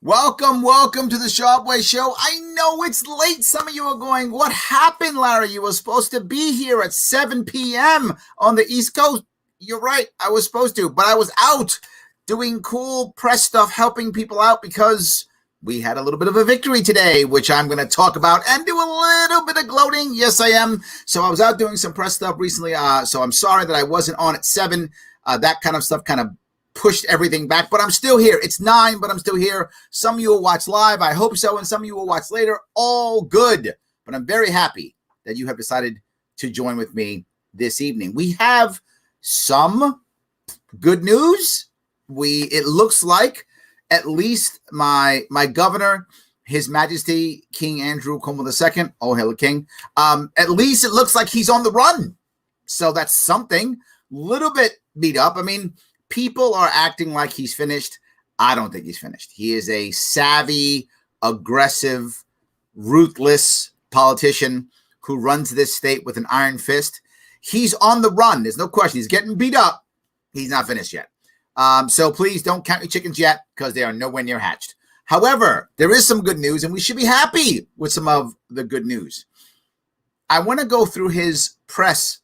Welcome to the Sharpe Way show. I know it's late. Some of you are going, what happened, Larry? You were supposed to be here at 7 p.m. on the East Coast. You're right. I was supposed to, but I was out doing cool press stuff, helping people out because we had a little bit of a victory today, which I'm going to talk about and do a little bit of gloating. Yes, I am. So I was out doing some press stuff recently. So I'm sorry that I wasn't on at 7. That kind of stuff kind of pushed everything back, but I'm still here. It's 9, but I'm still here. Some of you will watch live. I hope so. And some of you will watch later. All good. But I'm very happy that you have decided to join with me this evening. We have some good news. It looks like at least my governor, His Majesty, King Andrew Cuomo II, oh, hail the king. At least it looks like he's on the run. So that's something. Little bit beat up. I mean, people are acting like he's finished. I don't think he's finished. He is a savvy, aggressive, ruthless politician who runs this state with an iron fist. He's on the run. There's no question. He's getting beat up. He's not finished yet. So please don't count your chickens yet because they are nowhere near hatched. However, there is some good news, and we should be happy with some of the good news. I want to go through his press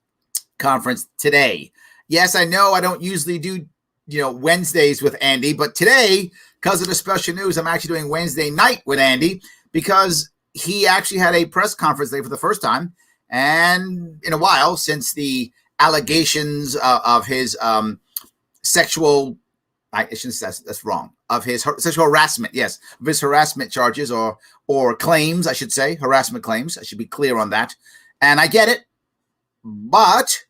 conference today. Yes, I know I don't usually do Wednesdays with Andy, but today, because of the special news, I'm actually doing Wednesday night with Andy because he actually had a press conference today for the first time and in a while since the allegations of his sexual, I shouldn't say that's wrong, of his sexual harassment, yes, of his harassment charges or claims, I should say, harassment claims. I should be clear on that. And I get it, but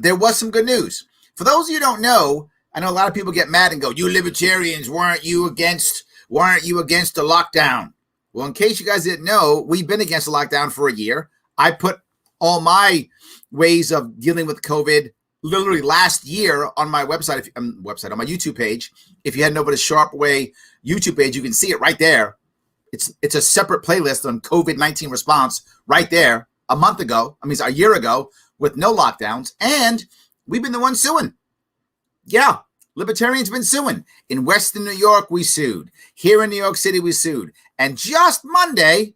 there was some good news. For those of you who don't know, I know a lot of people get mad and go, you libertarians, weren't you against the lockdown? Well, in case you guys didn't know, we've been against the lockdown for a year. I put all my ways of dealing with COVID literally last year on my website, on my YouTube page. If you head over to Sharpe Way YouTube page, you can see it right there. It's a separate playlist on COVID-19 response right there a year ago with no lockdowns. And we've been the ones suing. Yeah, libertarians been suing. In Western New York, we sued. Here in New York City, we sued. And just Monday,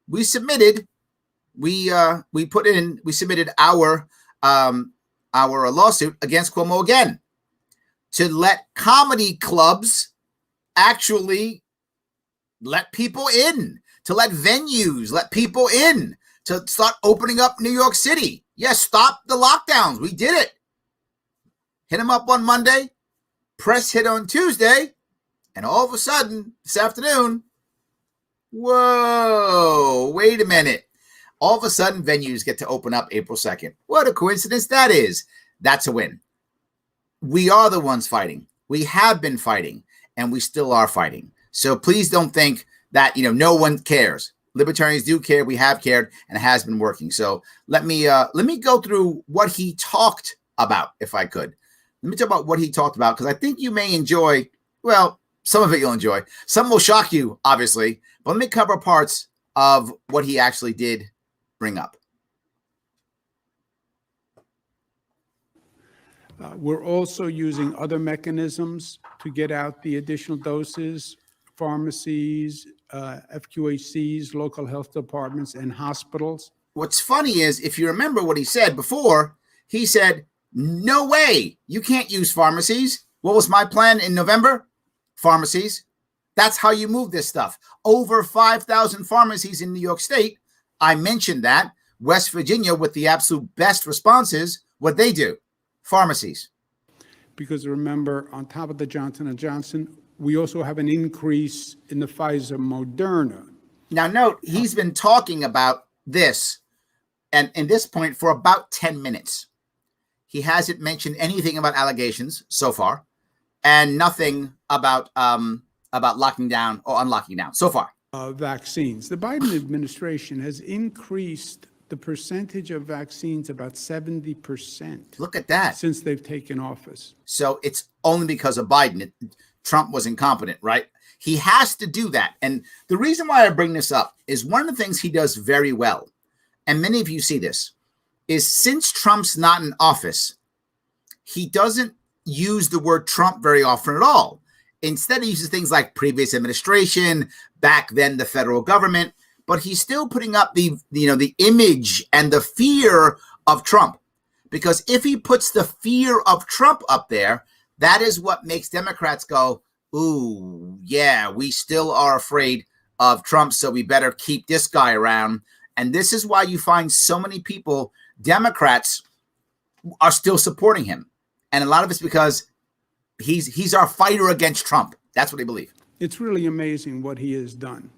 we submitted our lawsuit against Cuomo again to let comedy clubs actually let people in, to let venues let people in, to start opening up New York City. Yes, stop the lockdowns. We did it. Hit him up on Monday, press hit on Tuesday, and all of a sudden, this afternoon, whoa, wait a minute. All of a sudden, venues get to open up April 2nd. What a coincidence that is. That's a win. We are the ones fighting. We have been fighting, and we still are fighting. So please don't think that, no one cares. Libertarians do care. We have cared, and it has been working. So let me go through what he talked about, if I could. Let me talk about what he talked about, because I think you may enjoy, well, some of it you'll enjoy. Some will shock you, obviously. But let me cover parts of what he actually did bring up. We're also using other mechanisms to get out the additional doses, pharmacies, FQHCs, local health departments, and hospitals. What's funny is, if you remember what he said before, he said, no way, you can't use pharmacies. What was my plan in November? Pharmacies. That's how you move this stuff. Over 5,000 pharmacies in New York State. I mentioned that. West Virginia, with the absolute best responses, what they do? Pharmacies. Because remember, on top of the Johnson & Johnson, we also have an increase in the Pfizer Moderna. Now note, he's been talking about this and in this point for about 10 minutes. He hasn't mentioned anything about allegations so far and nothing about locking down or unlocking down so far. Vaccines. The Biden administration has increased the percentage of vaccines about 70%. Look at that. Since they've taken office. So it's only because of Biden. Trump was incompetent, right? He has to do that. And the reason why I bring this up is one of the things he does very well, and many of you see this, is since Trump's not in office, he doesn't use the word Trump very often at all. instead he uses things like previous administration, back then the federal government, but he's still putting up the image and the fear of Trump. Because if he puts the fear of Trump up there, that is what makes Democrats go, ooh, yeah, we still are afraid of Trump, so we better keep this guy around. And this is why you find so many people, Democrats, are still supporting him. And a lot of it's because he's our fighter against Trump. That's what they believe. It's really amazing what he has done.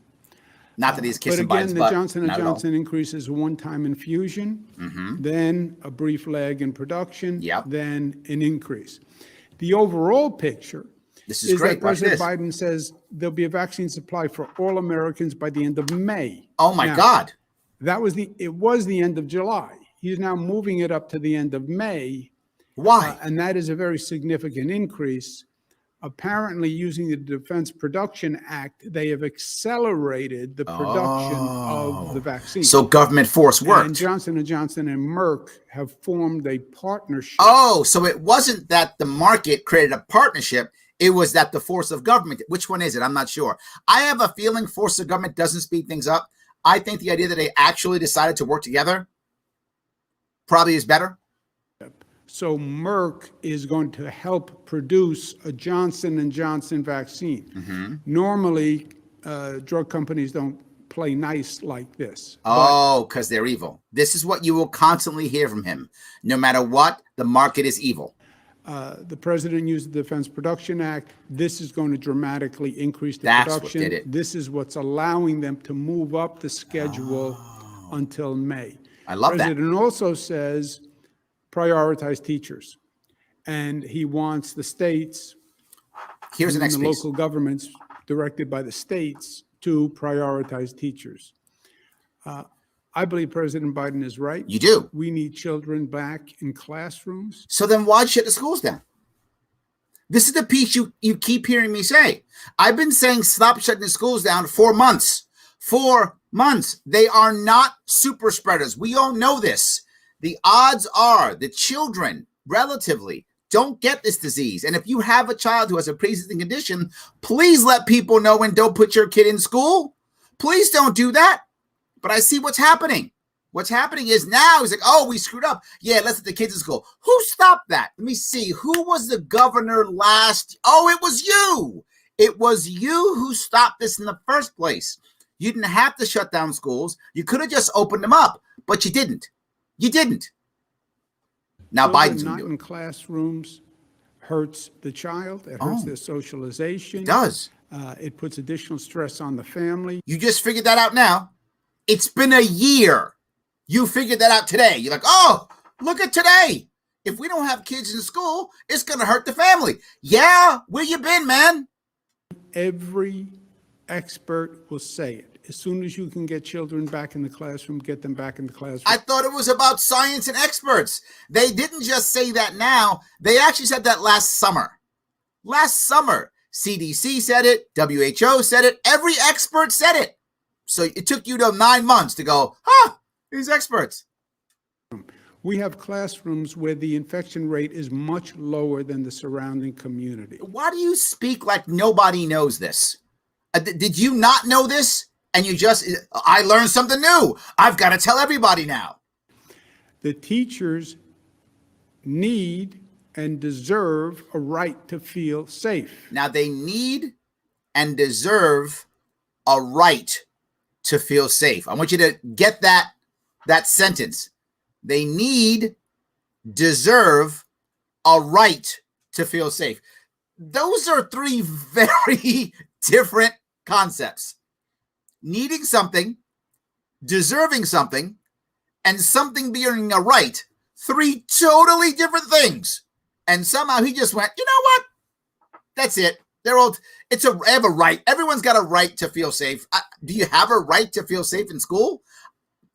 Not that he's kissing But again, Biden's the butt. Johnson & Johnson increase is a one-time infusion, then a brief lag in production, then an increase. The overall picture this is great. that President Biden says there'll be a vaccine supply for all Americans by the end of May. Oh my God. It was the end of July. He's now moving it up to the end of May. Why? And that is a very significant increase. Apparently, using the Defense Production Act, they have accelerated the production of the vaccine. So government force worked. And Johnson & Johnson and Merck have formed a partnership. Oh, so it wasn't that the market created a partnership. It was that the force of government. Which one is it? I'm not sure. I have a feeling force of government doesn't speed things up. I think the idea that they actually decided to work together probably is better. So Merck is going to help produce a Johnson & Johnson vaccine. Normally, drug companies don't play nice like this. Oh, because they're evil. This is what you will constantly hear from him. No matter what, the market is evil. The president used the Defense Production Act. This is going to dramatically increase the production. That's what did it. This is what's allowing them to move up the schedule until May. I love that. The president also says prioritize teachers. And he wants the states, here's the next the piece. local governments directed by the states to prioritize teachers. I believe President Biden is right. You do. We need children back in classrooms. So then why shut the schools down? This is the piece you keep hearing me say. I've been saying stop shutting the schools down for months. 4 months. They are not super spreaders. We all know this. The odds are the children relatively don't get this disease. And if you have a child who has a pre-existing condition, please let people know and don't put your kid in school. Please don't do that. But I see what's happening. What's happening is now he's like, oh, we screwed up. Yeah, let's let the kids in school. Who stopped that? Let me see. Who was the governor last? Oh, it was you. It was you who stopped this in the first place. You didn't have to shut down schools. You could have just opened them up, but you didn't. You didn't. Now Biden's not going to do in it. classrooms hurts the child. It hurts their socialization. It does. It puts additional stress on the family. You just figured that out now. It's been a year. You figured that out today. You're like, oh, look at today. If we don't have kids in school, it's going to hurt the family. Yeah, where you been, man? Every expert will say it. As soon as you can get children back in the classroom, get them back in the classroom. I thought it was about science and experts. They didn't just say that now. They actually said that last summer. Last summer, CDC said it. WHO said it. Every expert said it. So it took you to 9 months to go, these experts. We have classrooms where the infection rate is much lower than the surrounding community. Why do you speak like nobody knows this? Did you not know this? And I learned something new. I've got to tell everybody now. The teachers need and deserve a right to feel safe. Now, they need and deserve a right to feel safe. I want you to get that sentence. They need, deserve a right to feel safe. Those are 3 very different concepts. Needing something, deserving something, and something being a right. 3 totally different things. And somehow he just went, you know what? That's it. I have a right. Everyone's got a right to feel safe. Do you have a right to feel safe in school?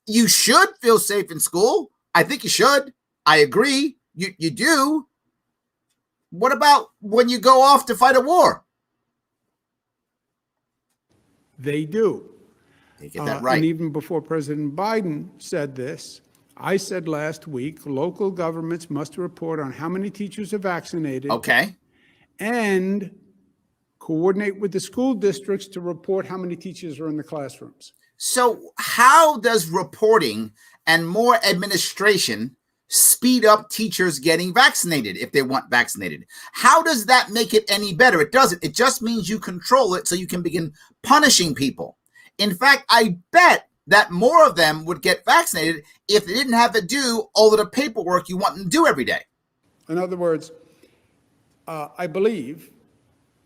You should feel safe in school. I think you should. I agree. You do. What about when you go off to fight a war? They do. They get that right. And even before President Biden said this, I said last week, local governments must report on how many teachers are vaccinated. Okay. And Coordinate with the school districts to report how many teachers are in the classrooms. So how does reporting and more administration speed up teachers getting vaccinated if they want vaccinated? How does that make it any better? It doesn't. It just means you control it so you can begin punishing people. In fact, I bet that more of them would get vaccinated if they didn't have to do all of the paperwork you want them to do every day. In other words, I believe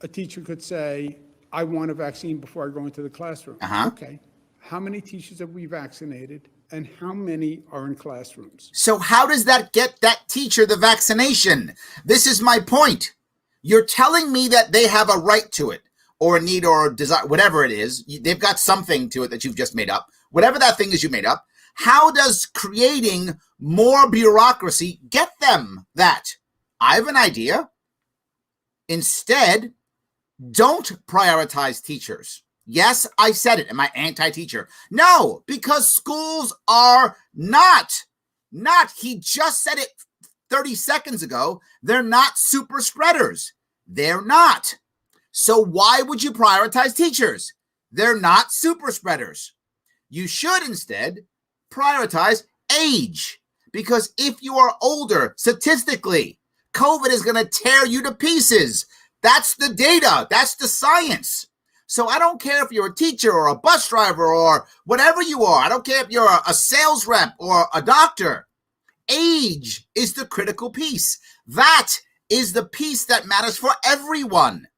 a teacher could say, I want a vaccine before I go into the classroom. Okay. How many teachers have we vaccinated and how many are in classrooms? So how does that get that teacher the vaccination? This is my point. You're telling me that they have a right to it or a need or a desire, whatever it is. They've got something to it that you've just made up. Whatever that thing is you made up. How does creating more bureaucracy get them that? I have an idea. Instead, don't prioritize teachers. Yes, I said it. Am I anti-teacher? No, because schools are not. He just said it 30 seconds ago. They're not super spreaders. They're not. So why would you prioritize teachers? They're not super spreaders. You should instead prioritize age. Because if you are older, statistically, COVID is going to tear you to pieces. That's the data. That's the science. So I don't care if you're a teacher or a bus driver or whatever you are. I don't care if you're a sales rep or a doctor. Age is the critical piece. That is the piece that matters for everyone.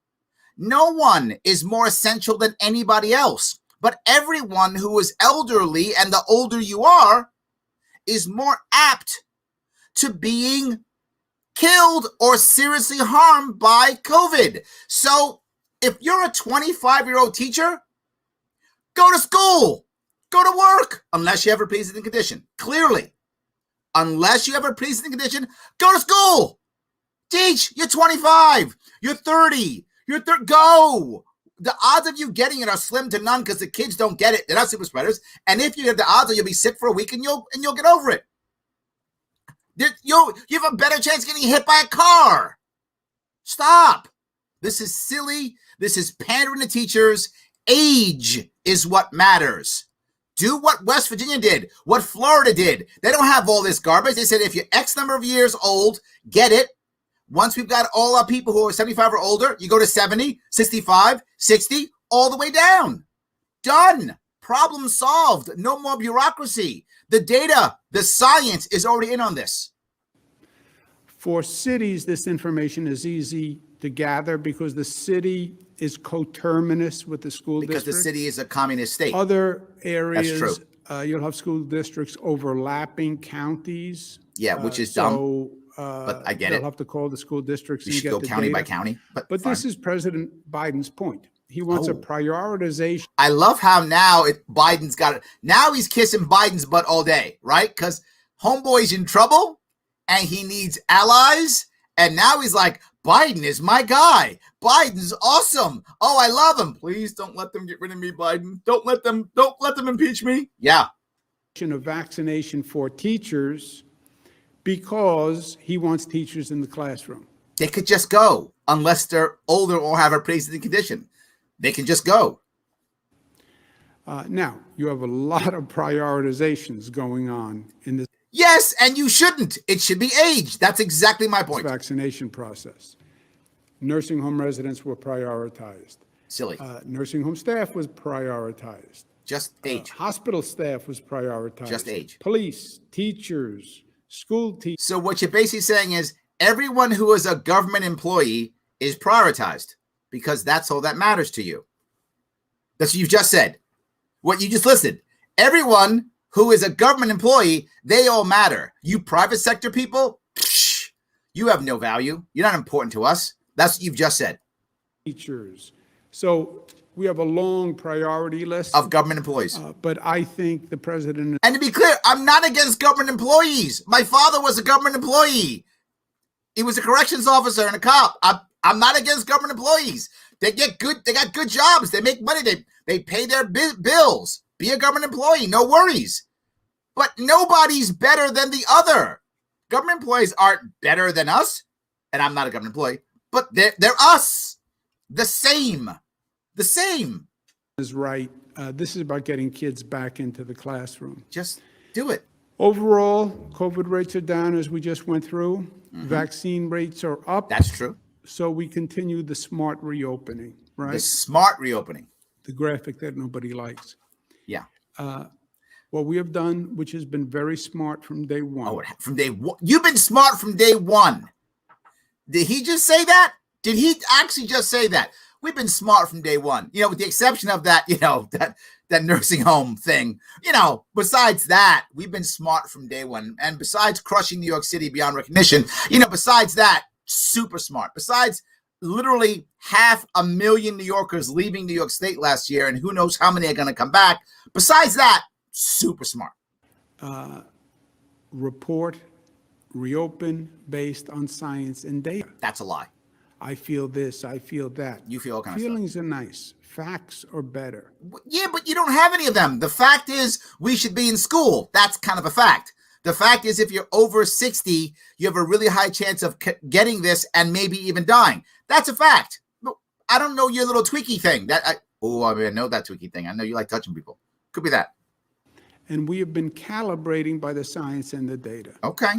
No one is more essential than anybody else, but everyone who is elderly, and the older you are, is more apt to being killed or seriously harmed by COVID. So if you're a 25-year-old teacher, go to school, go to work, unless you have a pre-existing condition. Clearly, unless you have a pre-existing condition, go to school. Teach. You're 25. You're 30. Go. The odds of you getting it are slim to none because the kids don't get it. They're not super spreaders. And if you have the odds, you'll be sick for a week and you'll get over it. You have a better chance getting hit by a car. Stop. This is silly. This is pandering to teachers. Age is what matters. Do what West Virginia did, what Florida did. They don't have all this garbage. They said if you're X number of years old, get it. Once we've got all our people who are 75 or older, you go to 70, 65, 60, all the way down. Done. Problem solved. No more bureaucracy. The data, the science is already in on this. For cities, this information is easy to gather because the city is coterminous with the school district. Because the city is a communist state. Other areas, That's true. You'll have school districts overlapping counties. Yeah, which is dumb. But I get it. They'll have to call the school districts You and should get go the county data. by county. But this is President Biden's point. He wants a prioritization. I love how now Biden's got it. Now he's kissing Biden's butt all day, right? Because homeboy's in trouble and he needs allies. And now he's like, Biden is my guy. Biden's awesome. Oh, I love him. Please don't let them get rid of me, Biden. Don't let them impeach me. Yeah. Of vaccination for teachers because he wants teachers in the classroom. They could just go unless they're older or have a pre-existing condition. They can just go. Now, you have a lot of prioritizations going on in this. Yes, and you shouldn't. It should be age. That's exactly my point. Vaccination process. Nursing home residents were prioritized. Silly. Nursing home staff was prioritized. Just age. Hospital staff was prioritized. Just age. Police, teachers, school teachers. So what you're basically saying is everyone who is a government employee is prioritized because that's all that matters to you. That's what you've just said. What you just listed. Everyone who is a government employee, they all matter. You private sector people, you have no value. You're not important to us. That's what you've just said. Teachers. So we have a long priority list of government employees. But I think the president. And to be clear, I'm not against government employees. My father was a government employee. He was a corrections officer and a cop. I'm not against government employees. They got good jobs. They make money. They pay their bills. Be a government employee. No worries. But nobody's better than the other. Government employees aren't better than us. And I'm not a government employee, but they're us. The same. The same. Is right. This is about getting kids back into the classroom. Just do it. Overall, COVID rates are down as we just went through. Vaccine rates are up. That's true. So we continue the smart reopening, right? The smart reopening. The graphic that nobody likes. Yeah. What we have done, which has been very smart from day one. Oh, from day one. You've been smart from day one. Did he just say that? Did he actually just say that? We've been smart from day one. You know, with the exception of that, that nursing home thing. Besides that, we've been smart from day one. And besides crushing New York City beyond recognition, besides that, super smart. Besides literally 500,000 New Yorkers leaving New York State last year, and who knows how many are going to come back. Besides that, super smart. Report, reopen based on science and data. That's a lie. I feel this, I feel that. You feel all kinds of Feelings are nice. Facts are better. Yeah, but you don't have any of them. The fact is we should be in school. That's kind of a fact. The fact is if you're over 60, you have a really high chance of getting this and maybe even dying. That's a fact. But I don't know your little tweaky thing. I know that tweaky thing. I know you like touching people. Could be that. And we have been calibrating by the science and the data. Okay.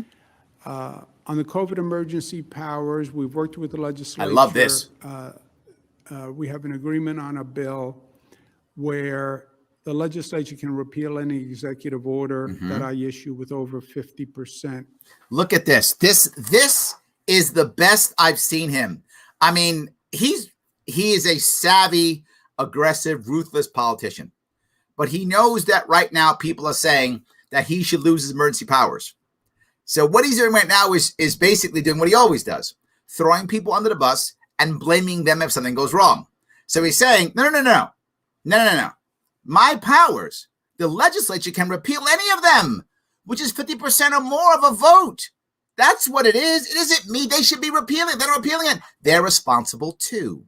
On the COVID emergency powers, we've worked with the legislature. I love this. We have an agreement on a bill where the legislature can repeal any executive order that I issue with over 50%. Look at this. This is the best I've seen him. I mean, he is a savvy, aggressive, ruthless politician. But he knows that right now people are saying that he should lose his emergency powers. So what he's doing right now is basically doing what he always does, throwing people under the bus and blaming them if something goes wrong. So he's saying, no. My powers, the legislature can repeal any of them, which is 50% or more of a vote. That's what it is. It isn't me. They should be repealing. They're not repealing it. They're responsible too.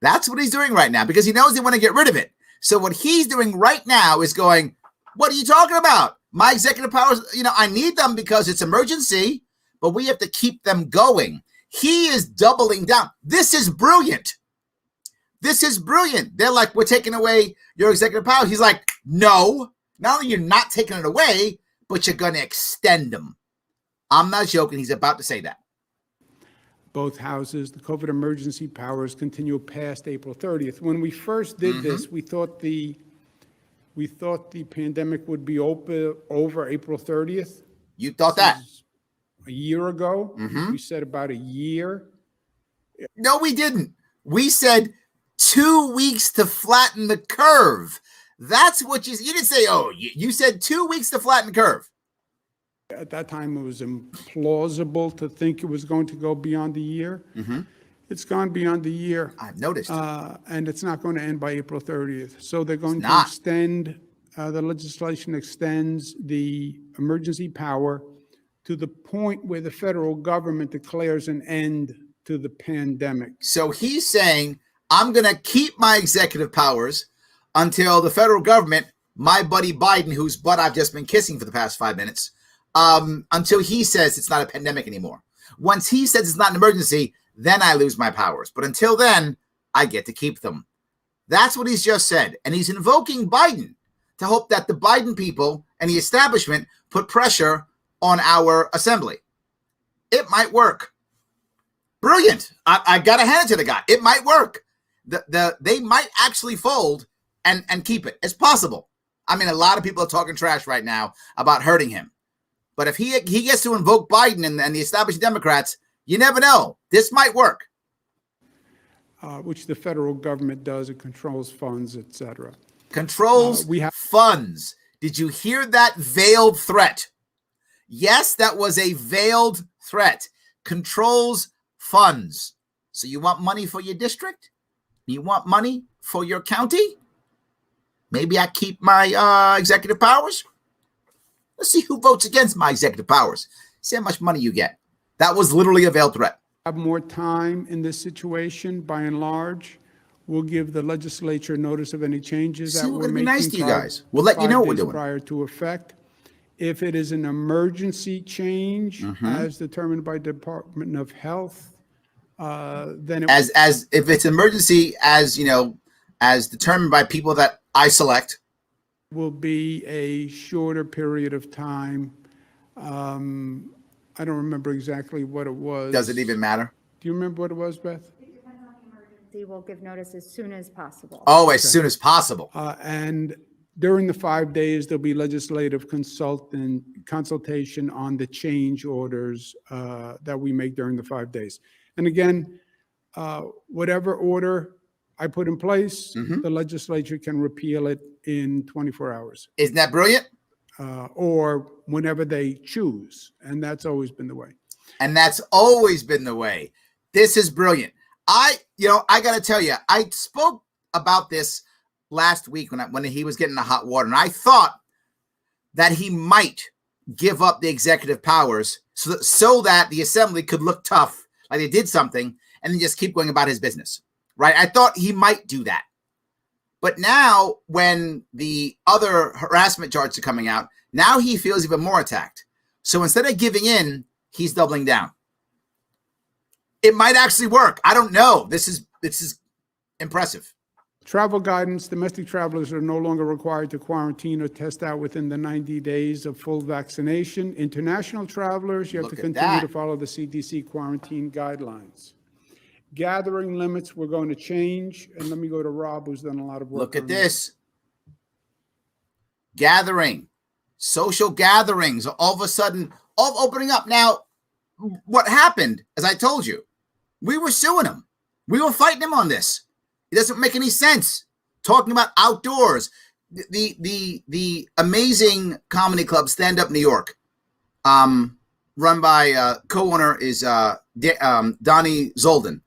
That's what he's doing right now because he knows they want to get rid of it. So what he's doing right now is going, what are you talking about? My executive powers, I need them because it's emergency, but we have to keep them going. He is doubling down. This is brilliant. This is brilliant. They're like, we're taking away your executive power. He's like, no, not only you're not taking it away, but you're going to extend them. I'm not joking. He's about to say that. Both houses, the COVID emergency powers continue past April 30th. When we first did this, we thought the pandemic would be over April 30th. You thought that? A year ago. We said about a year. No, we didn't. We said 2 weeks to flatten the curve. That's what you didn't say, you said 2 weeks to flatten the curve. At that time, it was implausible to think it was going to go beyond a year. It's gone beyond a year. I've noticed. And it's not going to end by April 30th. So they're going to extend, the legislation extends the emergency power to the point where the federal government declares an end to the pandemic. So he's saying, I'm going to keep my executive powers until the federal government, my buddy Biden, whose butt I've just been kissing for the past 5 minutes, until he says it's not a pandemic anymore. Once he says it's not an emergency, then I lose my powers. But until then, I get to keep them. That's what he's just said. And he's invoking Biden to hope that the Biden people and the establishment put pressure on our assembly. It might work. Brilliant. I got to hand it to the guy. It might work. They might actually fold and keep it. It's possible. I mean, a lot of people are talking trash right now about hurting him. But if he gets to invoke Biden and the established Democrats, you never know. This might work. Which the federal government does. It controls funds, et cetera. Controls funds. Did you hear that veiled threat? Yes, that was a veiled threat. Controls funds. So you want money for your district? You want money for your county? Maybe I keep my executive powers? Let's see who votes against my executive powers. See how much money you get. That was literally a veiled threat. Have more time in this situation, by and large. We'll give the legislature notice of any changes that we're making. Be nice to you guys. We'll let you know what we're doing. Prior to effect. If it is an emergency change, as determined by Department of Health, then it as if it's emergency, as as determined by people that I select, will be a shorter period of time. I don't remember exactly what it was. Does it even matter? Do you remember what it was, Beth? It depends on the emergency. We'll give notice as soon as possible. Oh, as soon as possible. And during the 5 days, there'll be legislative consultation on the change orders that we make during the 5 days. And again, whatever order I put in place, the legislature can repeal it in 24 hours. Isn't that brilliant? Or whenever they choose. And that's always been the way. And that's always been the way. This is brilliant. I got to tell you, I spoke about this last week when he was getting the hot water, and I thought that he might give up the executive powers so that the assembly could look tough, like they did something, and then just keep going about his business, right? I thought he might do that. But now when the other harassment charges are coming out, now he feels even more attacked. So instead of giving in, he's doubling down. It might actually work. I don't know. This is impressive. Travel guidance: domestic travelers are no longer required to quarantine or test out within the 90 days of full vaccination. International travelers, you have to continue to follow the CDC quarantine guidelines. Gathering limits, we're going to change. And let me go to Rob, who's done a lot of work. Look at this. Gathering. Social gatherings are all of a sudden all opening up. Now, what happened, as I told you, we were suing him. We were fighting him on this. It doesn't make any sense. Talking about outdoors. The amazing comedy club, Stand Up New York, run by co-owner is Donnie Zolden.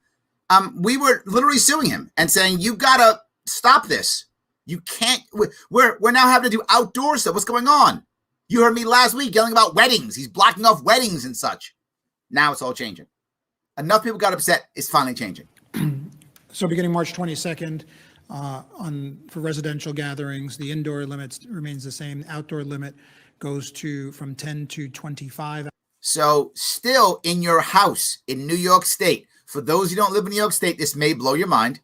We were literally suing him and saying, you got to stop this. You can't. We're now having to do outdoor stuff. What's going on? You heard me last week yelling about weddings. He's blocking off weddings and such. Now it's all changing. Enough people got upset. It's finally changing. So beginning March 22nd, for residential gatherings, the indoor limit remains the same. Outdoor limit goes from 10 to 25. So still in your house in New York State, for those who don't live in New York State, this may blow your mind,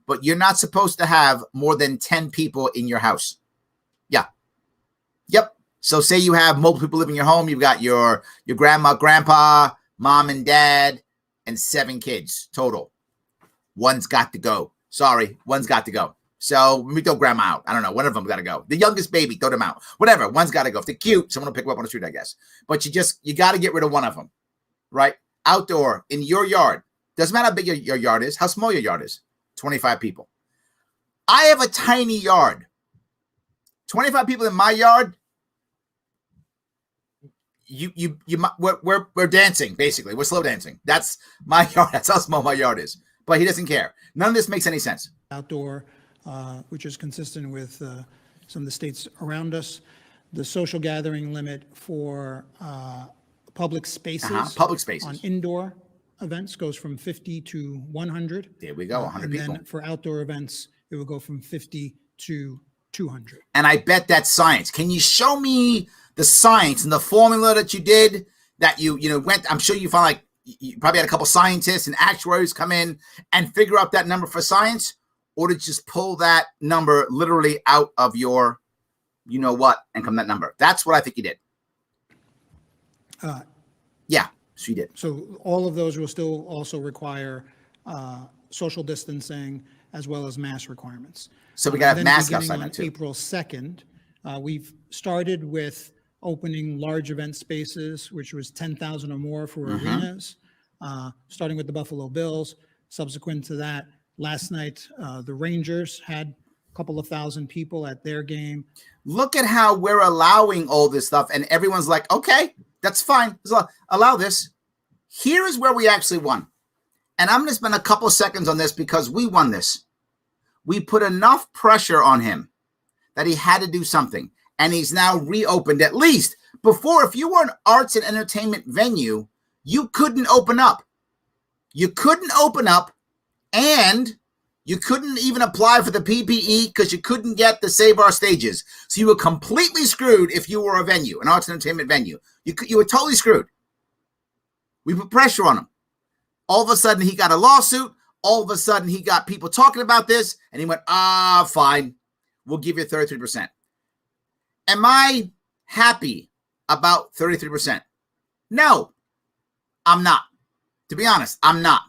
but you're not supposed to have more than 10 people in your house. Yeah. Yep. So say you have multiple people living in your home. You've got your grandma, grandpa, mom and dad, and 7 kids total. One's got to go. Sorry, one's got to go. So let me throw grandma out. I don't know. One of them got to go. The youngest baby, throw them out. Whatever. One's got to go. If they're cute, someone will pick them up on the street, I guess. But you got to get rid of one of them, right? Outdoor, in your yard. Doesn't matter how big your yard is, how small your yard is. 25 people. I have a tiny yard. 25 people in my yard. We're dancing, basically. We're slow dancing. That's my yard. That's how small my yard is. But he doesn't care. None of this makes any sense. Outdoor, which is consistent with some of the states around us. The social gathering limit for public spaces. Public spaces. On indoor events goes from 50 to 100. There we go, 100 people. And then for outdoor events, it will go from 50 to 200. And I bet that's science. Can you show me the science and the formula that you did that you went? I'm sure you found, like, you probably had a couple scientists and actuaries come in and figure out that number for science, or did you just pull that number literally out of your, what, and come that number? That's what I think you did. Yeah, she did. So all of those will still also require social distancing as well as mask requirements. So we got to have masks outside now too. April 2nd, we've started with opening large event spaces, which was 10,000 or more for arenas, starting with the Buffalo Bills. Subsequent to that, last night, the Rangers had a couple of thousand people at their game. Look at how we're allowing all this stuff, and everyone's like, okay, that's fine. Allow this. Here is where we actually won. And I'm going to spend a couple seconds on this because we won this. We put enough pressure on him that he had to do something. And he's now reopened. At least before, if you were an arts and entertainment venue, you couldn't open up. You couldn't open up, and you couldn't even apply for the PPE because you couldn't get the Save Our Stages. So you were completely screwed if you were a venue, an arts and entertainment venue. You were totally screwed. We put pressure on him. All of a sudden, he got a lawsuit. All of a sudden, he got people talking about this, and he went, fine, we'll give you 33%. Am I happy about 33%? No, I'm not. To be honest, I'm not.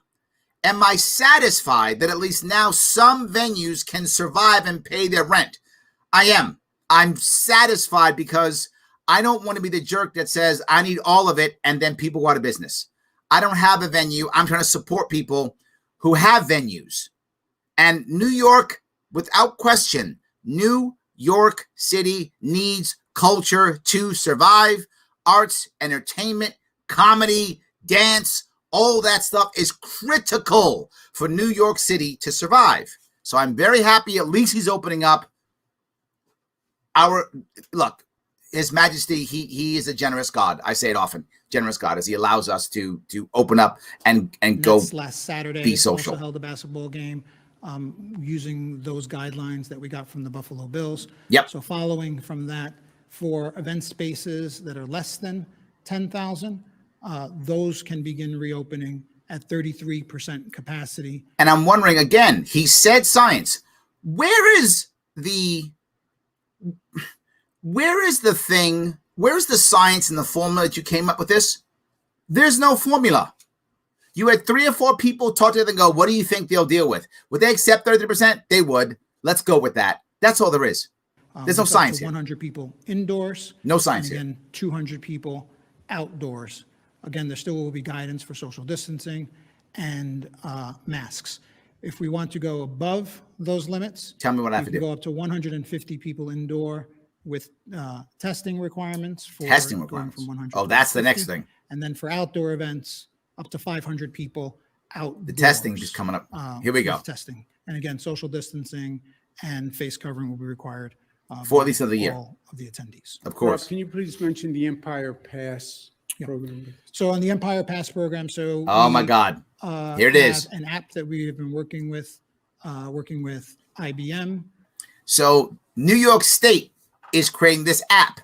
Am I satisfied that at least now some venues can survive and pay their rent? I am. I'm satisfied because I don't want to be the jerk that says I need all of it and then people go out of business. I don't have a venue. I'm trying to support people who have venues. And New York, without question, New York City needs culture to survive. Arts, entertainment, comedy, dance, all that stuff is critical for New York City to survive. So I'm very happy at least he's opening up. Look, His Majesty, he is a generous God. I say it often, generous God, as he allows us to open up and go last Saturday, be social. Also held a basketball game using those guidelines that we got from the Buffalo Bills. Yep. So following from that, for event spaces that are less than 10,000, those can begin reopening at 33% capacity. And I'm wondering again, he said science. Where's the thing? Where's the science and the formula that you came up with this? There's no formula. You had 3 or 4 people talk to them and go, what do you think they'll deal with? Would they accept 30%? They would. Let's go with that. That's all there is. There's no science here. 100 people indoors. No science and here. again, 200 people outdoors. Again, there still will be guidance for social distancing and masks. If we want to go above those limits, Tell me what I have we to can do. go up to 150 people indoor with testing requirements. For Testing going requirements. From 100 Oh, to that's the 150. next thing. And then for outdoor events, up to 500 people outdoors. The testing is coming up. Here we go. with Testing. And again, social distancing and face covering will be required. For at least another year. All of the attendees. Of Rob, course. can you please mention the Empire Pass program? So on the Empire Pass program, so Oh my God. Here it is. have an app that we have been working with IBM. So New York State is creating this app.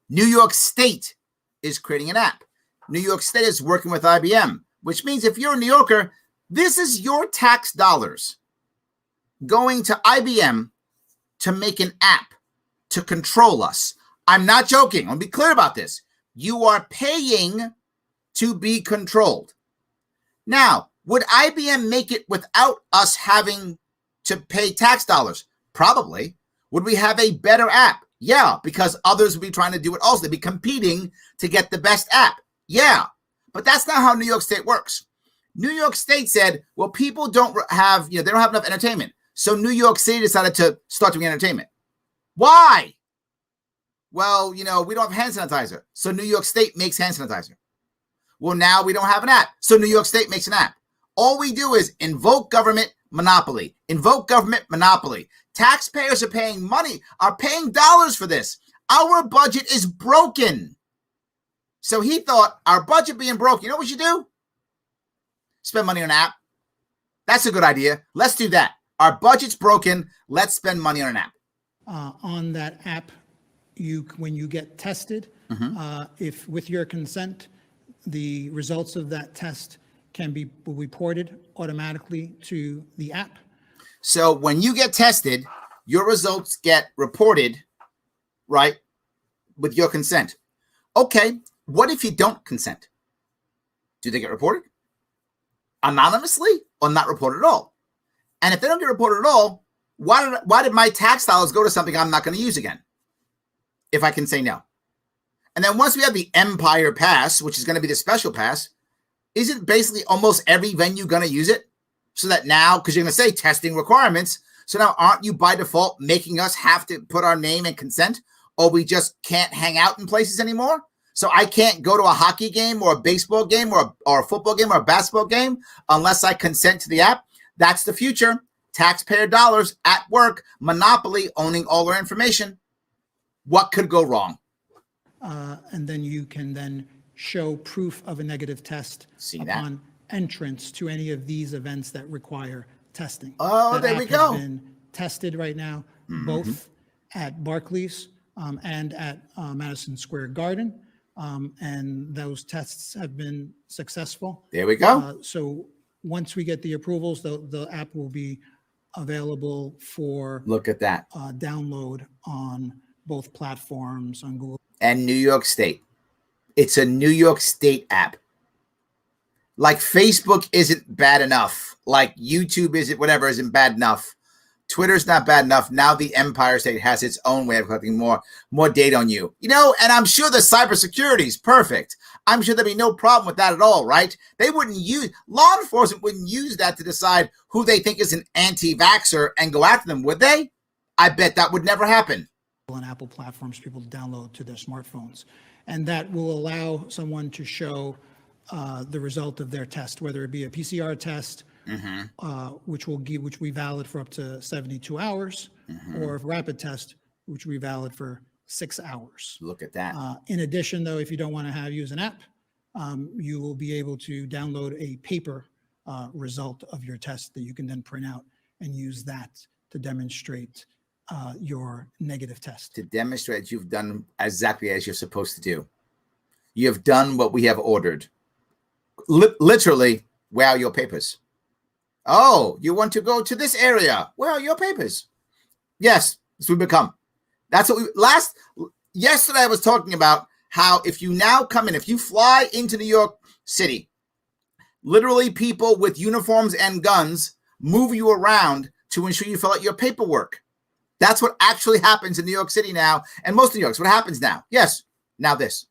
New York State is creating an app. New York State is working with IBM, which means if you're a New Yorker, this is your tax dollars going to IBM to make an app to control us. I'm not joking. I'll be clear about this. You are paying to be controlled. Now, would IBM make it without us having to pay tax dollars? Probably. Would we have a better app? Yeah, because others would be trying to do it also. They'd be competing to get the best app. Yeah, but that's not how New York State works. New York State said, well, people don't have, they don't have enough entertainment. So New York City decided to start doing entertainment. Why? Well, we don't have hand sanitizer. So New York State makes hand sanitizer. Well, now we don't have an app. So New York State makes an app. All we do is invoke government monopoly. Invoke government monopoly. Taxpayers are paying money, are paying dollars for this. Our budget is broken. So he thought our budget being broke, you know what we should do? Spend money on an app. That's a good idea. Let's do that. Our budget's broken. Let's spend money on an app. On that app, when you get tested, if with your consent, the results of that test can be reported automatically to the app. So when you get tested, your results get reported, right, with your consent. Okay, what if you don't consent? Do they get reported? Anonymously or not reported at all? And if they don't get reported at all, why did my tax dollars go to something I'm not going to use again? If I can say no. And then once we have the Empire Pass, which is going to be the special pass, isn't basically almost every venue going to use it? So that now, because you're going to say testing requirements, so now aren't you by default making us have to put our name and consent, or we just can't hang out in places anymore? So I can't go to a hockey game or a baseball game or a football game or a basketball game unless I consent to the app. That's the future. Taxpayer dollars at work, monopoly owning all our information. What could go wrong? And then you can then show proof of a negative test upon entrance to any of these events that require testing. Oh, That there we app go. has been tested right now, both at Barclays and at Madison Square Garden. and those tests have been successful. There we go. So once we get the approvals, the app will be available for Look at that. download on both platforms on Google. And New York State. It's a New York State app. Like Facebook isn't bad enough. Like YouTube isn't bad enough. Twitter's not bad enough. Now the Empire State has its own way of collecting more data on you. You know, and I'm sure the cybersecurity is perfect. I'm sure there'd be no problem with that at all, right? Law enforcement wouldn't use that to decide who they think is an anti-vaxxer and go after them, would they? I bet that would never happen. And Apple platforms people to download to their smartphones. And that will allow someone to show the result of their test, whether it be a PCR test, which will be valid for up to 72 hours, or a rapid test, which will be valid for 6 hours. Look at that. In addition, though, if you don't want to use an app, you will be able to download a paper result of your test that you can then print out and use that to demonstrate your negative test. To demonstrate you've done exactly as you're supposed to do. You have done what we have ordered. Literally, where are your papers? Oh, you want to go to this area? Where are your papers? Yes, this we become. That's what yesterday I was talking about how if you now come in, if you fly into New York City, literally people with uniforms and guns move you around to ensure you fill out your paperwork. That's what actually happens in New York City now, and most of New York. So what happens now? Yes, now this.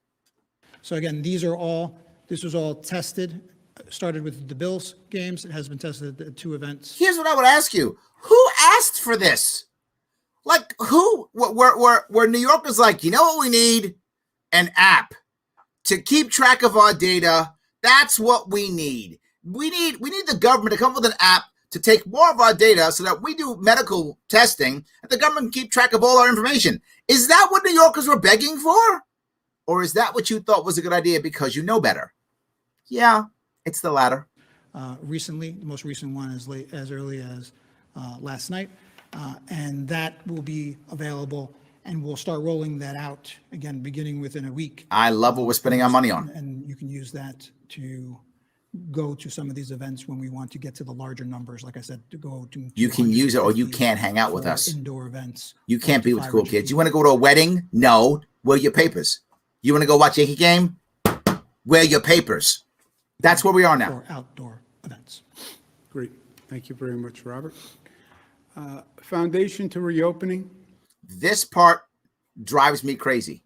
So again, this was all tested, started with the Bills games. It has been tested at 2 events. Here's what I would ask you. Who asked for this? Like who, where New Yorkers like, you know what we need? An app to keep track of our data. That's what we need. We need the government to come up with an app to take more of our data so that we do medical testing and the government can keep track of all our information. Is that what New Yorkers were begging for? Or is that what you thought was a good idea because you know better? Yeah, it's the latter. Recently, the most recent one is as early as last night. And that will be available, and we'll start rolling that out again, beginning within a week. I love what we're spending our money on. And you can use that to go to some of these events when we want to get to the larger numbers. Like I said, to go to. You can use it or you can't hang out with us. Indoor events. You can't be with cool kids. You want to go to a wedding? No. Where are your papers? You want to go watch a Yankee game? Where are your papers? That's where we are now. Or outdoor events. Great. Thank you very much, Robert. Foundation to reopening. This part drives me crazy.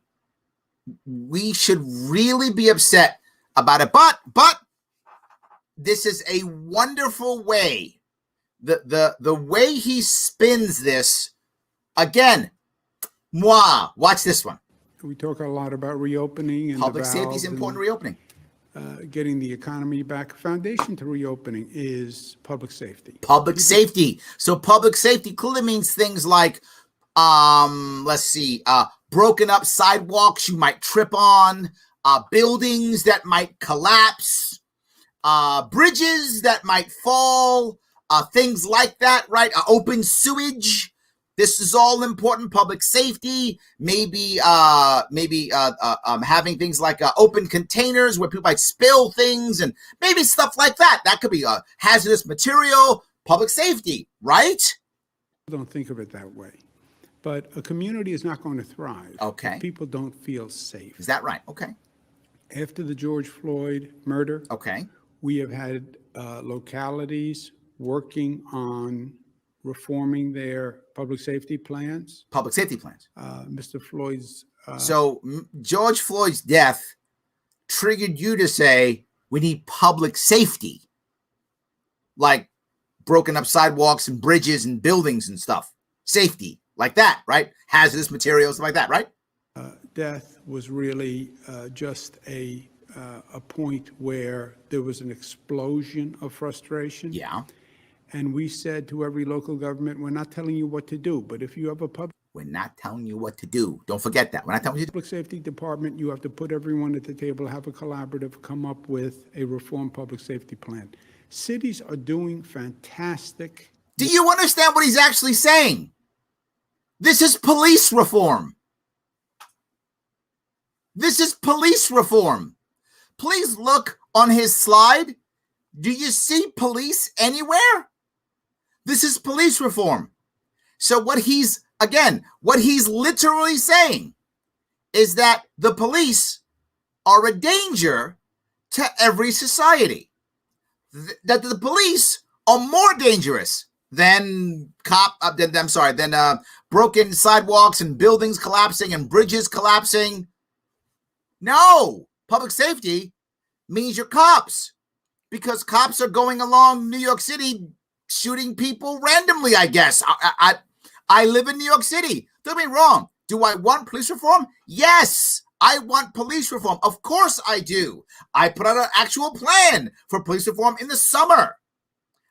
We should really be upset about it, but this is a wonderful way. The way he spins this, again, watch this one. We talk a lot about reopening and Public safety is important. Reopening. Getting the economy back. Foundation to reopening is public safety. Public safety. So public safety clearly means things like, broken up sidewalks you might trip on, buildings that might collapse, bridges that might fall, things like that, right? Open sewage. This is all important. Public safety, maybe having things like open containers where people might spill things and maybe stuff like that. That could be hazardous material. Public safety, right? I don't think of it that way. But a community is not going to thrive if people don't feel safe. Is that right? Okay. After the George Floyd murder, we have had localities working on reforming their public safety plans. Public safety plans. Mr. Floyd's. So George Floyd's death triggered you to say we need public safety, like broken up sidewalks and bridges and buildings and stuff. Safety, like that, right? Hazardous materials, like that, right? Death was really just a point where there was an explosion of frustration. Yeah. And we said to every local government, we're not telling you what to do, but if you have a we're not telling you what to do. Don't forget that. We're not telling you. Public safety department, you have to put everyone at the table, have a collaborative, come up with a reformed public safety plan. Cities are doing fantastic. Do you understand what he's actually saying? This is police reform. This is police reform. Please look on his slide. Do you see police anywhere? This is police reform. So what he's literally saying is that the police are a danger to every society. That the police are more dangerous than broken sidewalks and buildings collapsing and bridges collapsing. No, public safety means your cops, because cops are going along New York City shooting people randomly, I guess. I live in New York City. Don't get me wrong. Do I want police reform? Yes, I want police reform. Of course I do. I put out an actual plan for police reform in the summer.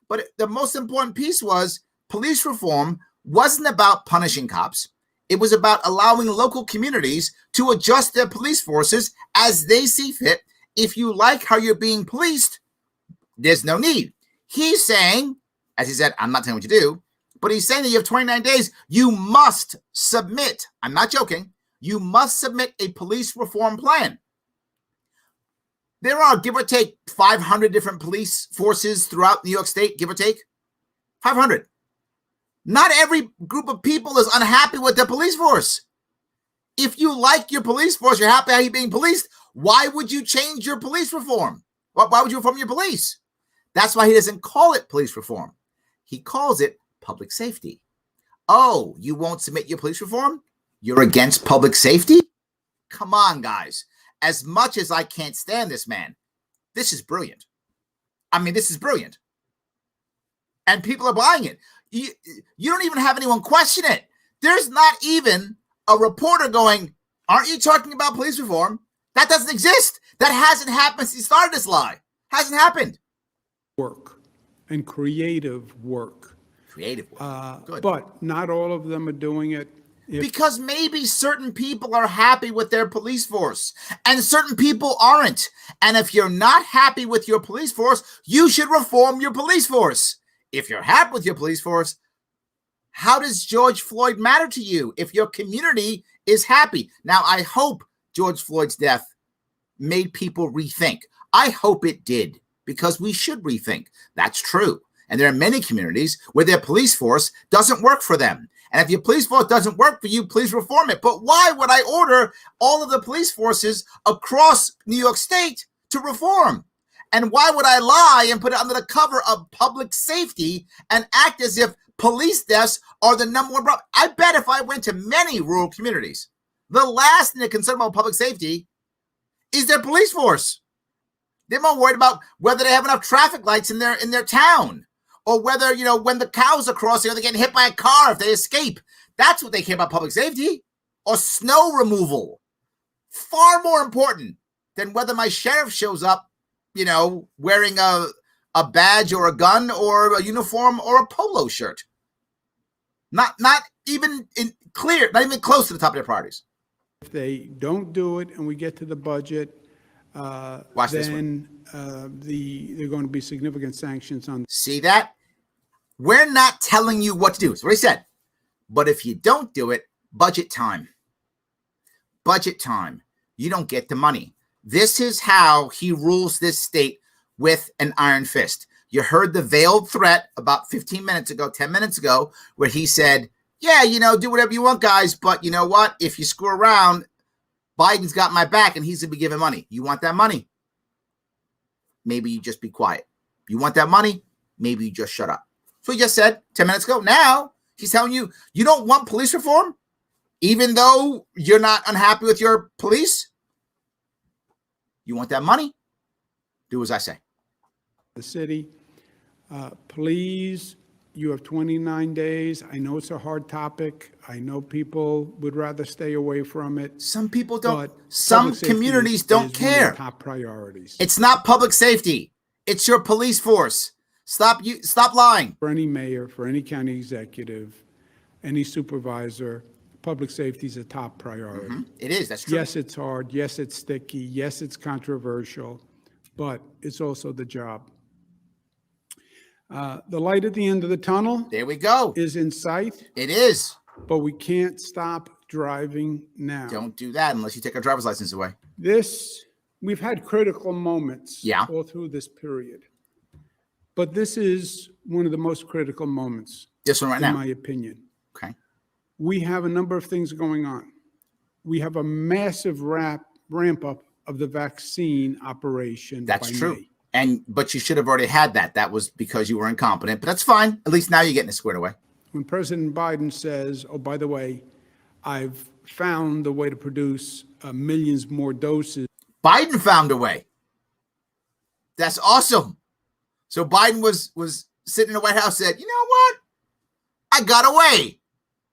But the most important piece was police reform wasn't about punishing cops. It was about allowing local communities to adjust their police forces as they see fit. If you like how you're being policed, there's no need. He's saying, as he said, I'm not telling you what to do, but he's saying that you have 29 days. You must submit. I'm not joking. You must submit a police reform plan. There are, give or take, 500 different police forces throughout New York State, give or take. 500. Not every group of people is unhappy with their police force. If you like your police force, you're happy how you're being policed, why would you change your police reform? Why would you reform your police? That's why he doesn't call it police reform. He calls it public safety. Oh, you won't submit your police reform? You're against public safety? Come on, guys. As much as I can't stand this man, this is brilliant. I mean, this is brilliant. And people are buying it. You don't even have anyone question it. There's not even a reporter going, aren't you talking about police reform? That doesn't exist. That hasn't happened since he started this lie. Hasn't happened. Work and creative work. Creative work. Good. But not all of them are doing it. Because maybe certain people are happy with their police force and certain people aren't. And if you're not happy with your police force, you should reform your police force. If you're happy with your police force, how does George Floyd matter to you if your community is happy? Now, I hope George Floyd's death made people rethink. I hope it did, because we should rethink. That's true. And there are many communities where their police force doesn't work for them. And if your police force doesn't work for you, please reform it. But why would I order all of the police forces across New York State to reform? And why would I lie and put it under the cover of public safety and act as if police deaths are the number one problem? I bet if I went to many rural communities, the last thing they're concerned about public safety is their police force. They're more worried about whether they have enough traffic lights in their town, or whether, when the cows are crossing, or they're getting hit by a car if they escape. That's what they care about, public safety. Or snow removal. Far more important than whether my sheriff shows up, wearing a badge or a gun or a uniform or a polo shirt. Not even clear, not even close to the top of their priorities. If they don't do it and we get to the budget, Watch this one. There are going to be significant sanctions on. See that? We're not telling you what to do. That's what he said. But if you don't do it, budget time. Budget time. You don't get the money. This is how he rules this state, with an iron fist. You heard the veiled threat about 10 minutes ago, where he said, yeah, do whatever you want, guys. But you know what? If you screw around, Biden's got my back and he's going to be giving money. You want that money? Maybe you just be quiet. You want that money? Maybe you just shut up. So he just said 10 minutes ago. Now he's telling you, you don't want police reform, even though you're not unhappy with your police. You want that money? Do as I say. The city, please, you have 29 days. I know it's a hard topic. I know people would rather stay away from it. Some people don't. But Some communities don't care. Top priorities. It's not public safety. It's your police force. Stop lying. For any mayor, for any county executive, any supervisor, public safety is a top priority. Mm-hmm. It is. That's true. Yes, it's hard. Yes, it's sticky. Yes, it's controversial, but it's also the job. The light at the end of the tunnel. There we go. Is in sight. It is. But we can't stop driving now. Don't do that unless you take our driver's license away. We've had critical moments all through this period. But this is one of the most critical moments, This one right now. in my opinion. Okay. We have a number of things going on. We have a massive ramp up of the vaccine operation. That's by true. May. But you should have already had that. That was because you were incompetent. But that's fine. At least now you're getting it squared away. When President Biden says, oh, by the way, I've found a way to produce millions more doses. Biden found a way. That's awesome. So Biden was sitting in the White House, said, you know what? I got a way.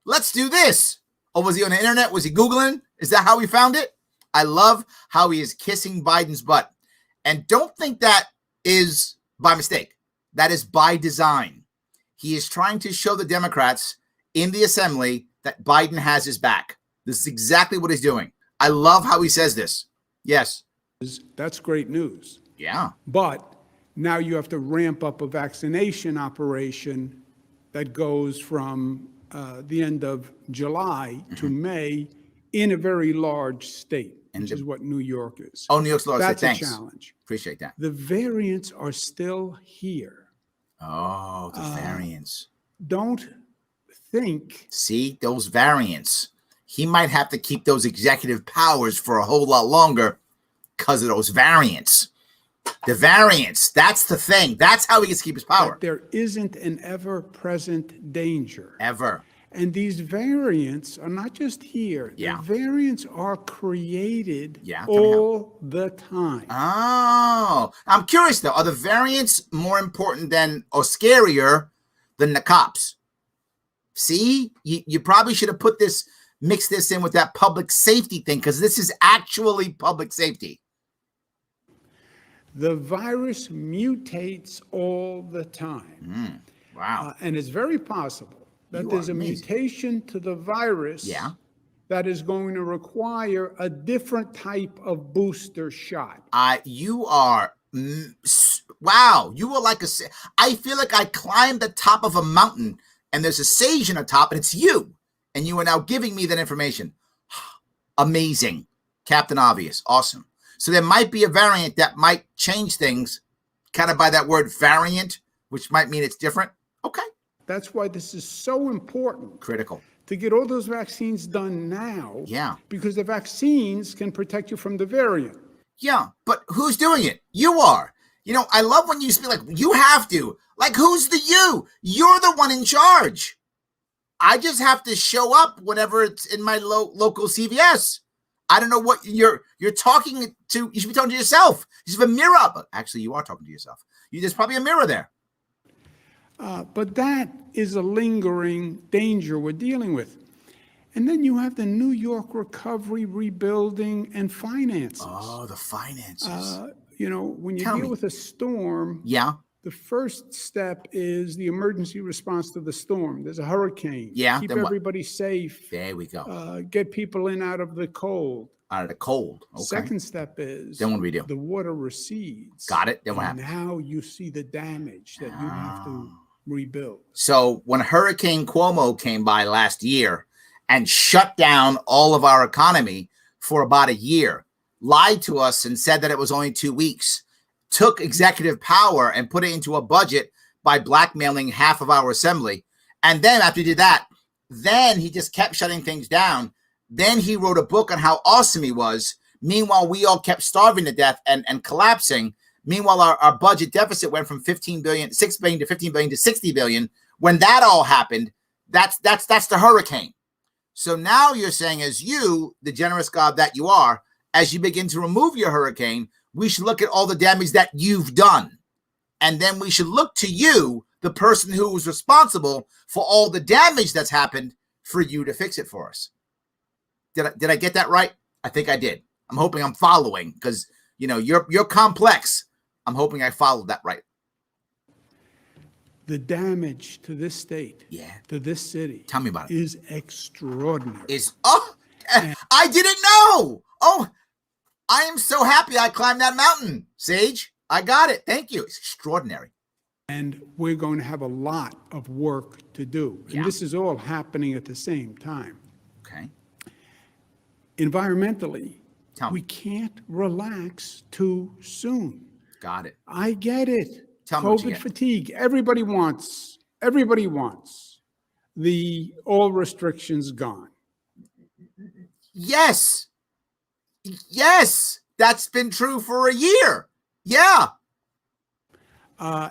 Let's do this. Or was he on the internet? Was he Googling? Is that how he found it? I love how he is kissing Biden's butt. And don't think that is by mistake. That is by design. He is trying to show the Democrats in the assembly that Biden has his back. This is exactly what he's doing. I love how he says this. Yes. That's great news. Yeah. But now you have to ramp up a vaccination operation that goes from the end of July to May in a very large state, which is what New York is. Oh, New York's large state. That's Thanks. a challenge. Appreciate that. The variants are still here. Oh, the variants. Don't think. See, those variants. He might have to keep those executive powers for a whole lot longer because of those variants. The variants, that's the thing. That's how he gets to keep his power. That there isn't an ever-present danger. Ever. And these variants are not just here. Yeah. The variants are created Yeah, all the time. Oh, I'm curious though. Are the variants more important than or scarier than the cops? See, you probably should have mixed this in with that public safety thing because this is actually public safety. The virus mutates all the time. Wow. And it's very possible that You there's are a amazing. mutation to the virus that is going to require a different type of booster shot. You are, wow. You are like I feel like I climbed the top of a mountain and there's a sage on the top and it's you. And you are now giving me that information. Amazing. Captain Obvious. Awesome. So there might be a variant that might change things kind of by that word variant, which might mean it's different. Okay. That's why this is so important. Critical. To get all those vaccines done now. Yeah. Because the vaccines can protect you from the variant. Yeah. But who's doing it? You are. You know, I love when you speak like you have to. Like, who's the you? You're the one in charge. I just have to show up whenever it's in my local CVS. I don't know what you're talking to. You should be talking to yourself. You should have a mirror up. But actually, you are talking to yourself. There's probably a mirror there. But that is a lingering danger we're dealing with. And then you have the New York recovery, rebuilding, and finances. Oh, the finances. When you Tell deal me. with a storm, Yeah. the first step is the emergency response to the storm. There's a hurricane. Yeah, Keep then what? everybody safe. There we go. Get people in out of the cold. Out of the cold. Okay. Second step is Then what do we do? the water recedes. Got it. Then what And happens? now you see the damage that you have to rebuild. So when Hurricane Cuomo came by last year and shut down all of our economy for about a year, lied to us and said that it was only 2 weeks, took executive power and put it into a budget by blackmailing half of our assembly. And then after he did that, then he just kept shutting things down. Then he wrote a book on how awesome he was. Meanwhile, we all kept starving to death and collapsing. Meanwhile, our budget deficit went from 6 billion to 15 billion to 60 billion. When that all happened, that's the hurricane. So now you're saying, as you, the generous God that you are, as you begin to remove your hurricane, we should look at all the damage that you've done. And then we should look to you, the person who was responsible for all the damage that's happened, for you to fix it for us. Did I get that right? I think I did. I'm hoping I'm following because, you're complex. I'm hoping I followed that right. The damage to this state, to this city, Tell me about it. is extraordinary. I didn't know. Oh, I am so happy I climbed that mountain, Sage. I got it. Thank you. It's extraordinary. And we're going to have a lot of work to do. Yeah. And this is all happening at the same time. Okay. environmentally, Tell we me. can't relax too soon. Got it. I get it. Tell me what you COVID get. fatigue. Everybody wants the all restrictions gone. Yes. Yes. That's been true for a year. Yeah.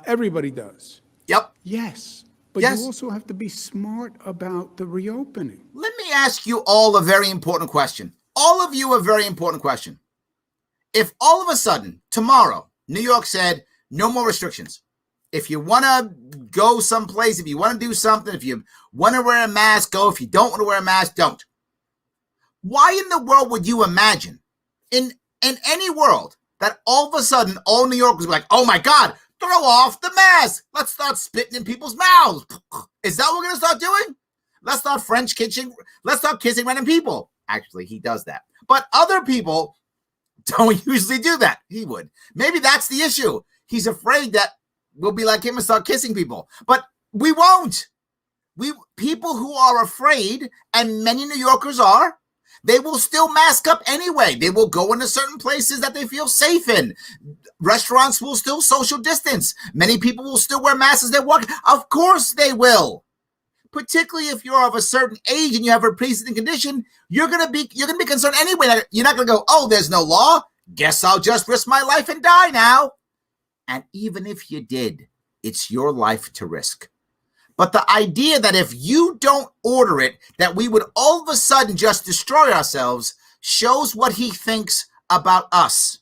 Everybody does. Yep. Yes. But Yes. you also have to be smart about the reopening. Let me ask you all a very important question. All of you a very important question. If all of a sudden tomorrow, New York said no more restrictions. If you want to go someplace, if you want to do something, if you want to wear a mask, go. If you don't want to wear a mask, don't. Why in the world would you imagine in any world that all of a sudden all New Yorkers would be like, oh my God, throw off the mask. Let's start spitting in people's mouths. Is that what we're going to start doing? Let's start French kissing. Let's start kissing random people. Actually, he does that. But other people don't usually do that. He would. Maybe that's the issue. He's afraid that we'll be like him and start kissing people. But we won't. People who are afraid, and many New Yorkers are, they will still mask up anyway. They will go into certain places that they feel safe in. Restaurants will still social distance. Many people will still wear masks as they walk. Of course they will. Particularly if you're of a certain age and you have a pre-existing condition, you're gonna be concerned anyway. You're not gonna go, oh, there's no law. Guess I'll just risk my life and die now. And even if you did, it's your life to risk. But the idea that if you don't order it, that we would all of a sudden just destroy ourselves shows what he thinks about us.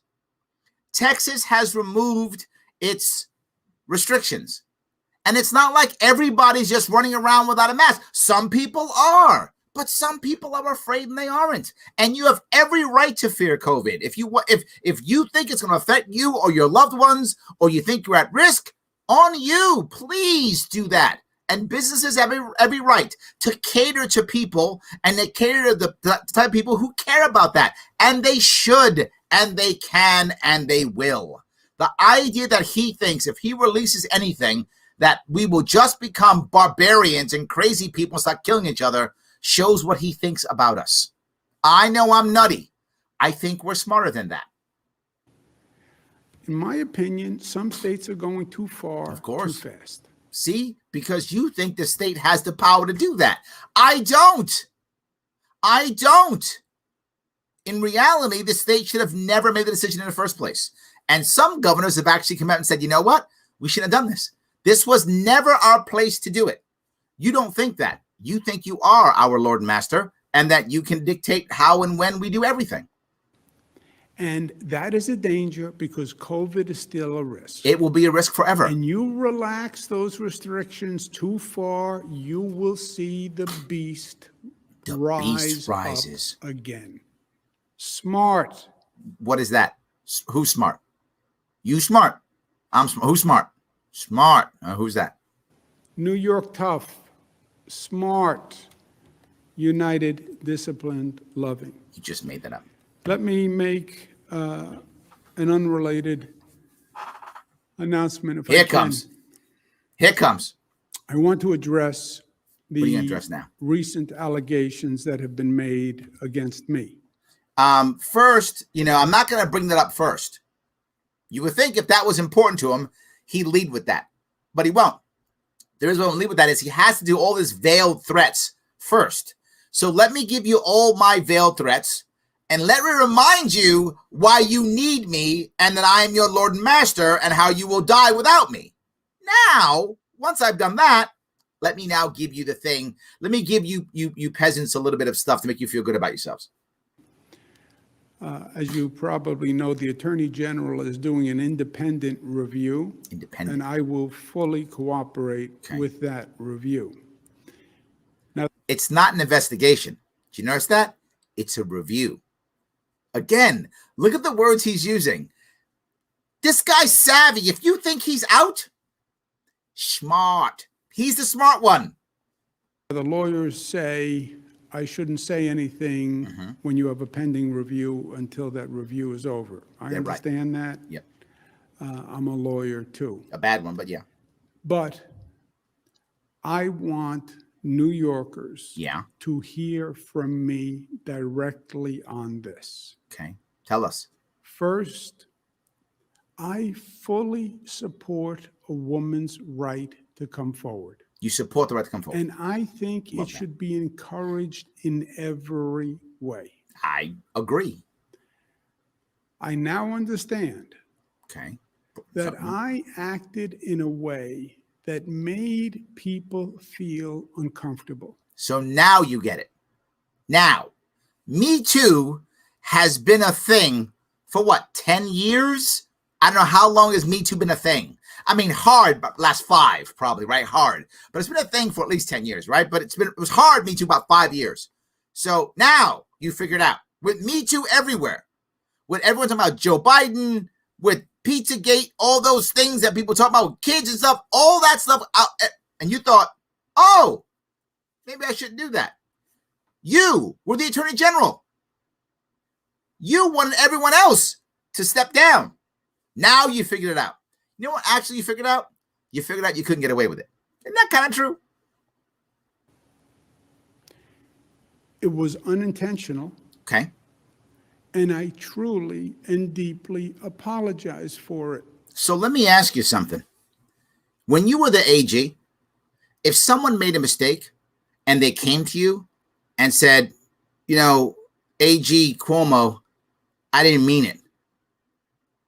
Texas has removed its restrictions. And it's not like everybody's just running around without a mask. Some people are, but some people are afraid and they aren't. And you have every right to fear COVID. If you think it's going to affect you or your loved ones, or you think you're at risk, on you, please do that. And businesses have every right to cater to people, and they cater to the type of people who care about that. And they should, and they can, and they will. The idea that he thinks if he releases anything, that we will just become barbarians and crazy people and start killing each other shows what he thinks about us. I know I'm nutty. I think we're smarter than that. In my opinion, some states are going too far, Of course. too fast. See, because you think the state has the power to do that. I don't. In reality, the state should have never made the decision in the first place. And some governors have actually come out and said, you know what? We shouldn't have done this. This was never our place to do it. You don't think that. You think you are our Lord and Master, and that you can dictate how and when we do everything. And that is a danger because COVID is still a risk. It will be a risk forever. And you relax those restrictions too far, you will see the beast rises up again. Smart. What is that? Who's smart? You smart. I'm smart. Who's smart? Smart. Who's that? New York tough. Smart. United, disciplined, loving. You just made that up. Let me make an unrelated announcement. Here it comes. Here it comes. I want to address What are you gonna the address now? recent allegations that have been made against me. First, I'm not going to bring that up first. You would think if that was important to him, he'd lead with that, but he won't. The reason why he'll lead with that is he has to do all his veiled threats first. So let me give you all my veiled threats, and let me remind you why you need me, and that I am your Lord and Master, and how you will die without me. Now, once I've done that, let me now give you the thing. Let me give you peasants a little bit of stuff to make you feel good about yourselves. As you probably know, the Attorney General is doing an independent review. Independent. And I will fully cooperate with that review. It's not an investigation. Did you notice that? It's a review. Again, look at the words he's using. This guy's savvy. If you think he's out, smart. He's the smart one. The lawyers say I shouldn't say anything when you have a pending review until that review is over. I understand that. Yep. I'm a lawyer too. A bad one, but yeah. But I want New Yorkers Yeah. to hear from me directly on this. Okay. Tell us. First, I fully support a woman's right to come forward. You support the right to come forward. And I think Love it that. should be encouraged in every way. I agree. I now understand Okay. that Something- I acted in a way that made people feel uncomfortable. So now you get it. Now, Me Too has been a thing for what, 10 years? I don't know how long has Me Too been a thing. I mean, hard, but last 5 probably, right? Hard. But it's been a thing for at least 10 years, right? But it was hard Me Too about 5 years. So now you figured out with Me Too everywhere, with everyone talking about Joe Biden, with Pizzagate, all those things that people talk about with kids and stuff, all that stuff out, and you thought, oh, maybe I shouldn't do that. You were the Attorney General. You wanted everyone else to step down. Now you figured it out. You know what actually you figured out? You figured out you couldn't get away with it. Isn't that kind of true? It was unintentional, Okay. and I truly and deeply apologize for it. So let me ask you something. When you were the AG, if someone made a mistake and they came to you and said, you know, AG Cuomo, I didn't mean it.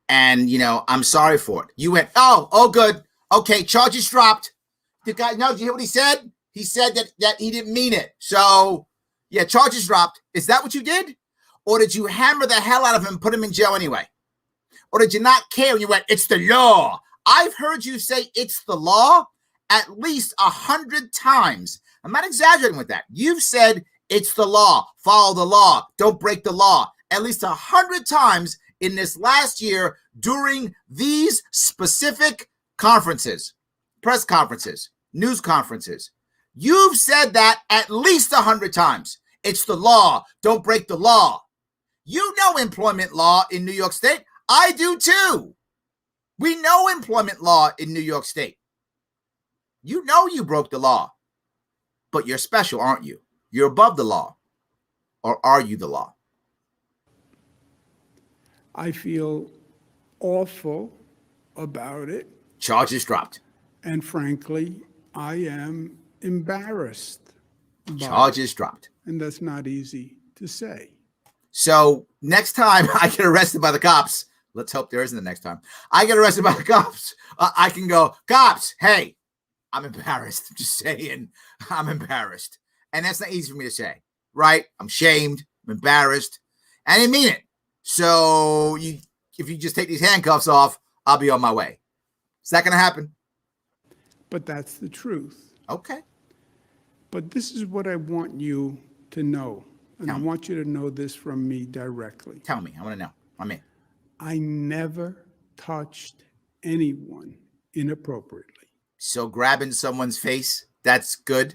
And, you know, I'm sorry for it. You went, oh, good. Okay, charges dropped. The guy, no, did you hear what he said? He said that he didn't mean it. So, yeah, charges dropped. Is that what you did? Or did you hammer the hell out of him and put him in jail anyway? Or did you not care and you went, it's the law? I've heard you say it's the law at least 100 times. I'm not exaggerating with that. You've said it's the law, follow the law, don't break the law, at least 100 times in this last year during these specific conferences, press conferences, news conferences. You've said that at least 100 times. It's the law, don't break the law. You know employment law in New York State. I do too. We know employment law in New York State. You know you broke the law, but you're special, aren't you? You're above the law. Or are you the law? I feel awful about it. Charges dropped. And frankly, I am embarrassed by Charges dropped. it. And that's not easy to say. So next time I get arrested by the cops, let's hope there isn't the next time, I get arrested by the cops, I can go, cops, hey, I'm embarrassed. I'm just saying, I'm embarrassed. And that's not easy for me to say, right? I'm shamed. I'm embarrassed. I didn't mean it. So if you just take these handcuffs off, I'll be on my way. Is that going to happen? But that's the truth. Okay. But this is what I want you to know. And Tell I me. want you to know this from me directly. Tell me. I want to know. I'm in. I never touched anyone inappropriately. So grabbing someone's face, that's good.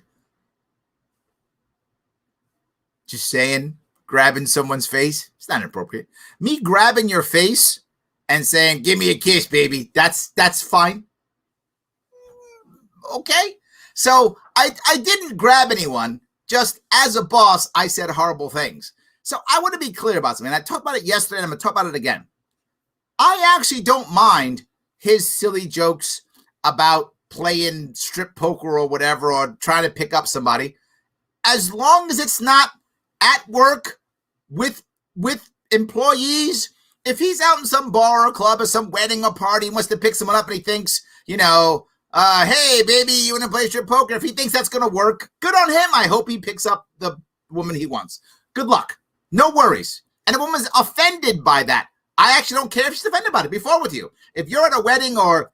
Just saying, grabbing someone's face, it's not inappropriate. Me grabbing your face and saying, give me a kiss, baby, that's fine. Okay. So I didn't grab anyone. Just as a boss, I said horrible things. So I want to be clear about something. I talked about it yesterday, and I'm going to talk about it again. I actually don't mind his silly jokes about playing strip poker or whatever, or trying to pick up somebody, as long as it's not at work with employees. If he's out in some bar or club or some wedding or party, he wants to pick someone up and he thinks, you know, hey, baby, you want to play strip poker? If he thinks that's going to work, good on him. I hope he picks up the woman he wants. Good luck. No worries. And the woman's offended by that. I actually don't care if she's offended by it. Be forward with you. If you're at a wedding or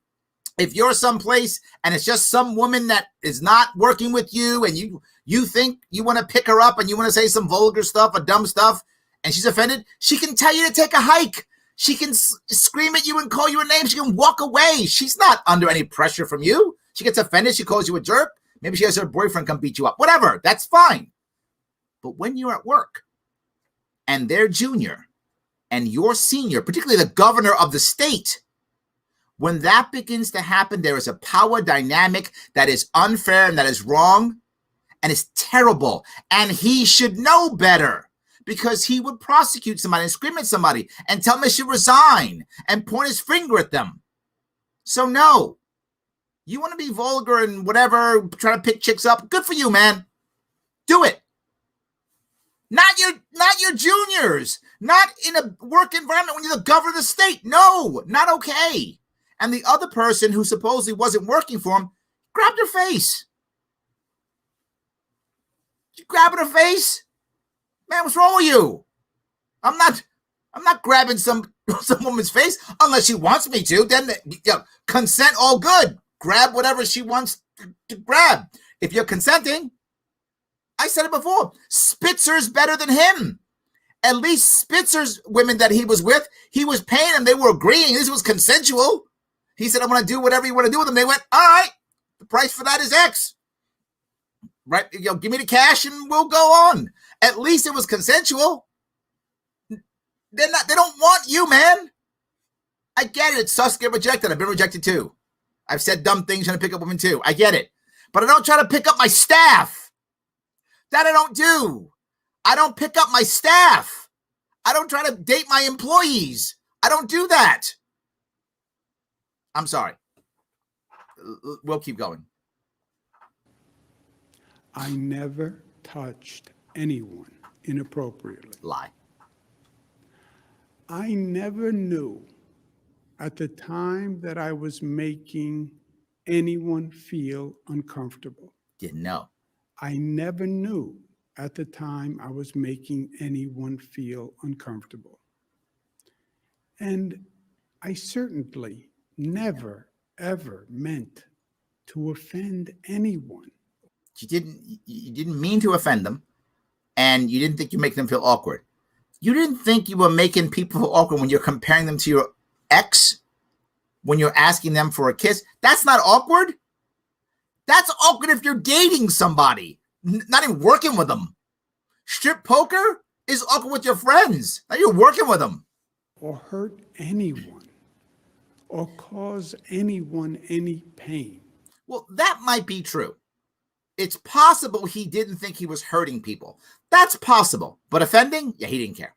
if you're someplace and it's just some woman that is not working with you and you think you want to pick her up and you want to say some vulgar stuff or dumb stuff and she's offended, she can tell you to take a hike. She can scream at you and call you a name. She can walk away. She's not under any pressure from you. She gets offended. She calls you a jerk. Maybe she has her boyfriend come beat you up. Whatever. That's fine. But when you're at work and they're junior and you're senior, particularly the governor of the state, when that begins to happen, there is a power dynamic that is unfair and that is wrong. and it's terrible. And he should know better because he would prosecute somebody and scream at somebody and tell them they should resign and point his finger at them. So no, you want to be vulgar and whatever, try to pick chicks up. Good for you, man. Do it. Not your juniors, not in a work environment when you're the governor of the state. No, not okay. And the other person who supposedly wasn't working for him grabbed her face. You grabbing her face? Man, what's wrong with you? I'm not grabbing some woman's face unless she wants me to. Then consent, all good. Grab whatever she wants to grab. If you're consenting, I said it before, Spitzer's better than him. At least Spitzer's women that he was with, he was paying them. They were agreeing. This was consensual. He said, I'm going to do whatever you want to do with them. They went, all right, the price for that is X. Right? Give me the cash and we'll go on. At least it was consensual. They don't want you, man. I get it. It sucks to get rejected. I've been rejected too. I've said dumb things trying to pick up women too. I get it. But I don't try to pick up my staff. That I don't do. I don't pick up my staff. I don't try to date my employees. I don't do that. I'm sorry. We'll keep going. I never touched anyone inappropriately. Lie. I never knew at the time that I was making anyone feel uncomfortable. Didn't know. I never knew at the time I was making anyone feel uncomfortable. And I certainly never, ever meant to offend anyone. You didn't mean to offend them, and you didn't think you make them feel awkward. You didn't think you were making people feel awkward when you're comparing them to your ex, when you're asking them for a kiss. That's not awkward. That's awkward if you're dating somebody, not even working with them. Strip poker is awkward with your friends. Now you're working with them. Or hurt anyone, or cause anyone any pain. Well, that might be true. It's possible he didn't think he was hurting people. That's possible. But offending? Yeah, he didn't care.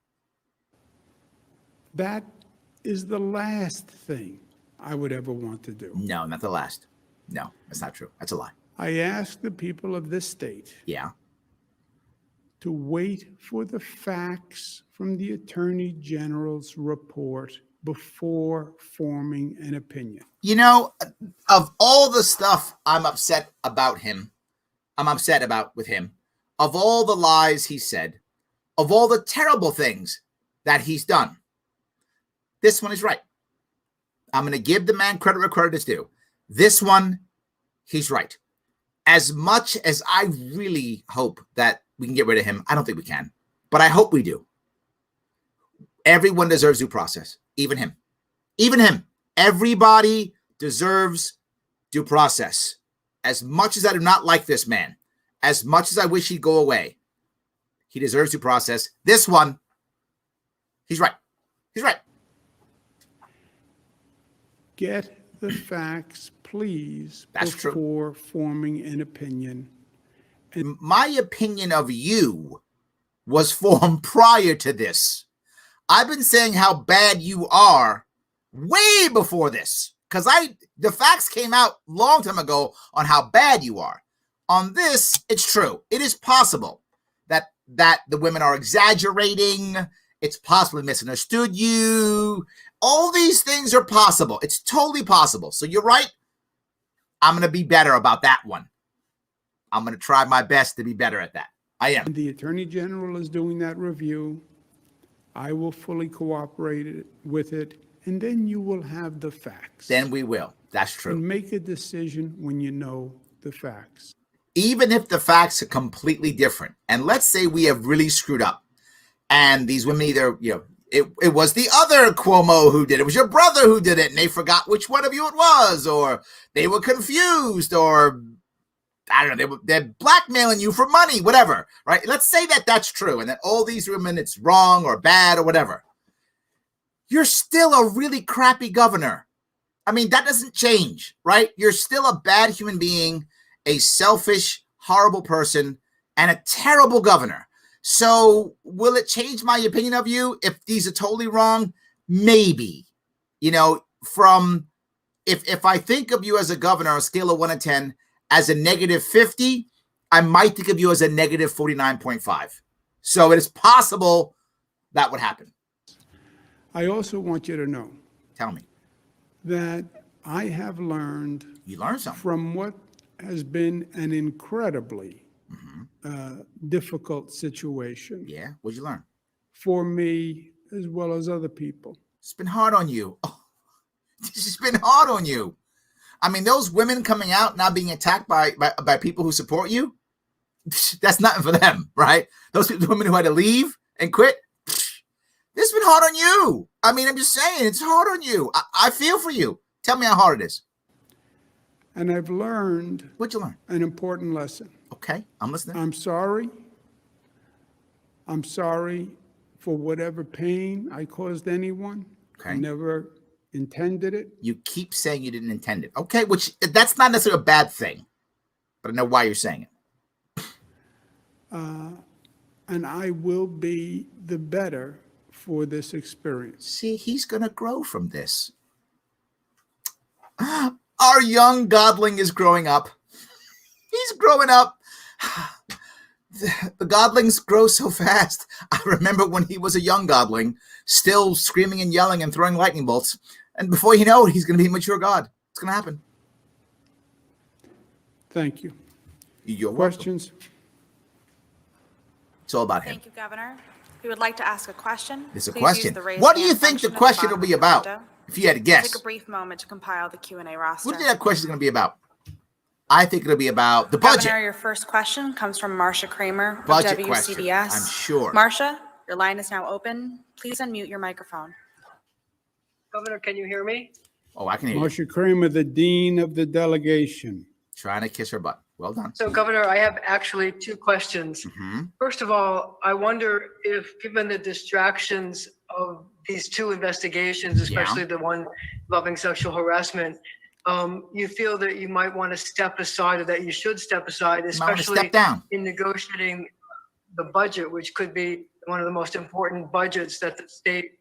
That is the last thing I would ever want to do. No, not the last. No, that's not true. That's a lie. I ask the people of this state Yeah. to wait for the facts from the Attorney General's report before forming an opinion. You know, of all the stuff I'm upset about him, with him, of all the lies he said, of all the terrible things that he's done, this one is right. I'm going to give the man credit where credit is due. This one, he's right. As much as I really hope that we can get rid of him, I don't think we can, but I hope we do. Everyone deserves due process, even him. Even him. Everybody deserves due process. As much as I do not like this man, as much as I wish he'd go away, he deserves due process. This one, he's right. He's right. Get the facts, please, That's true. before forming an opinion. My opinion of you was formed prior to this. I've been saying how bad you are way before this, because the facts came out long time ago on how bad you are. On this, it's true. It is possible that the women are exaggerating. It's possibly misunderstood you. All these things are possible. It's totally possible. So you're right. I'm going to be better about that one. I'm going to try my best to be better at that. I am. The Attorney General is doing that review. I will fully cooperate with it, and then you will have the facts. Then we will. That's true. And make a decision when you know the facts. Even if the facts are completely different, and let's say we have really screwed up, and these women either, it was the other Cuomo who did it, it was your brother who did it, and they forgot which one of you it was, or they were confused, or I don't know, they're blackmailing you for money, whatever, right? Let's say that that's true, and that all these women, it's wrong or bad or whatever. You're still a really crappy governor. I mean, that doesn't change, right? You're still a bad human being, a selfish, horrible person and a terrible governor. So will it change my opinion of you if these are totally wrong? Maybe. From if I think of you as a governor on a scale of 1 to 10 as a -50, I might think of you as a -49.5. So it is possible that would happen. I also want you to know Tell me. that I have learned You learned something. from what has been an incredibly difficult situation Yeah. What'd you learn? for me as well as other people. It's been hard on you. Oh, this has been hard on you. I mean, those women coming out now being attacked by people who support you, that's nothing for them, right? Those women who had to leave and quit, this has been hard on you. I mean, I'm just saying, it's hard on you. I feel for you. Tell me how hard it is. And I've learned What'd you learn? an important lesson. Okay, I'm listening. I'm sorry. I'm sorry for whatever pain I caused anyone. I Okay. never intended it. You keep saying you didn't intend it. Okay, which that's not necessarily a bad thing, but I know why you're saying it. And I will be the better for this experience. See, he's going to grow from this. Our young godling is growing up. He's growing up. The godlings grow so fast. I remember when he was a young godling, still screaming and yelling and throwing lightning bolts. And before you know it, he's going to be a mature god. It's going to happen. Thank you. You're welcome. Questions? It's all about him. Thank you, Governor. If you would like to ask a question, It's a please question. use the raise What do you hand think the function at question will bottom be of your about? window. If you had to We'll guess, take a brief moment to compile the Q&A roster. what do you think that question is going to be about? I think it'll be about the budget. Governor, your first question comes from Marcia Kramer of Budget question, WCBS. I'm sure. Marcia, your line is now open. Please unmute your microphone. Governor, can you hear me? Oh, I can hear you. Marsha Kramer, the Dean of the Delegation. Trying to kiss her butt. Well done. So, Governor, I have actually two questions. First of all, I wonder if, given the distractions of these two investigations, especially the one involving sexual harassment, you feel that you might want to step aside, or that you should step aside, You might want to especially step down. in negotiating the budget, which could be one of the most important budgets that the state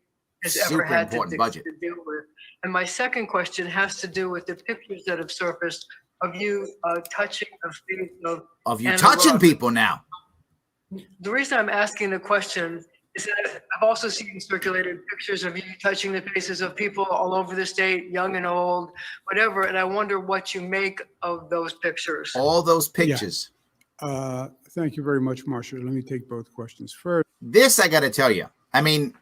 has Super ever had to important budget. deal with. And my second question has to do with the pictures that have surfaced of you touching the feet Of you Anna touching Rugg. people now. The reason I'm asking the question is that I've also seen circulated pictures of you touching the faces of people all over the state, young and old, whatever, and I wonder what you make of those pictures. All those pictures. Thank you very much, Marsha. Let me take both questions first. This I got to tell you. I mean,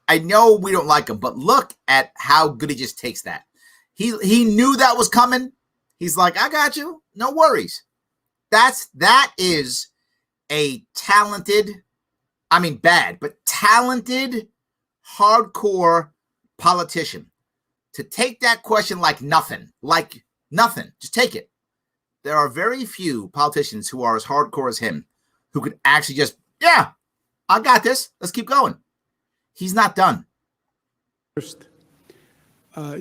I know we don't like him, but look at how good he just takes that. He knew that was coming. He's like, I got you. No worries. That is a talented, I mean bad, but talented, hardcore politician. To take that question like nothing. Just take it. There are very few politicians who are as hardcore as him who could actually just, yeah, I got this. Let's keep going. He's not done. First,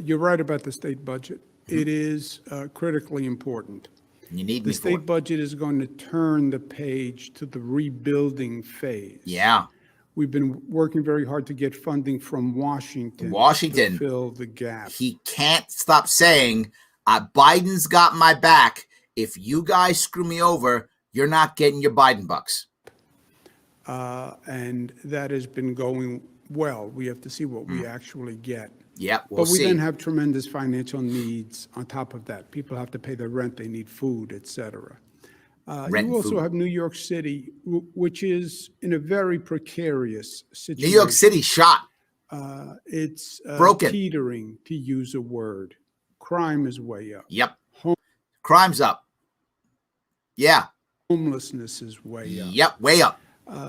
you're right about the state budget. It is critically important. You need The me for state it. budget is going to turn the page to the rebuilding phase. Yeah. We've been working very hard to get funding from Washington. Washington. To fill the gap. He can't stop saying, Biden's got my back. If you guys screw me over, you're not getting your Biden bucks. And that has been going well. We have to see what we actually get. Yep, we'll But we see. then have tremendous financial needs on top of that. People have to pay their rent, they need food, et cetera. Rent, You also food. have New York City, which is in a very precarious New situation. York City shot. It's Broken. teetering, to use a word. Crime is way up. Yep. Crime's up. Yeah. Homelessness is way up. Yep. Way up.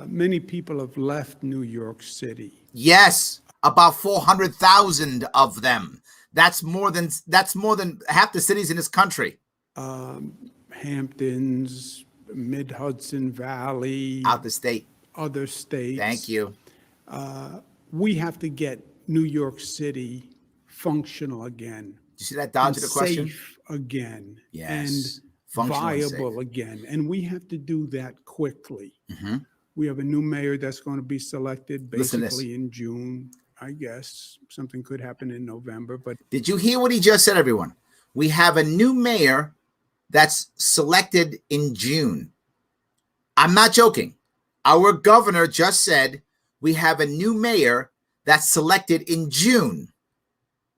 Many people have left New York City. Yes. About 400,000 of them. That's more than half the cities in this country. Hamptons, Mid-Hudson Valley, Out the state. other states. Thank you. We have to get New York City functional again. Did you see that dodge and of the question? safe again. Yes. And Functional and safe. viable again. And we have to do that quickly. We have a new mayor that's going to be selected Listen to this. basically in June. I guess something could happen in November, but Did you hear what he just said, everyone? We have a new mayor that's selected in June. I'm not joking. Our governor just said we have a new mayor that's selected in June.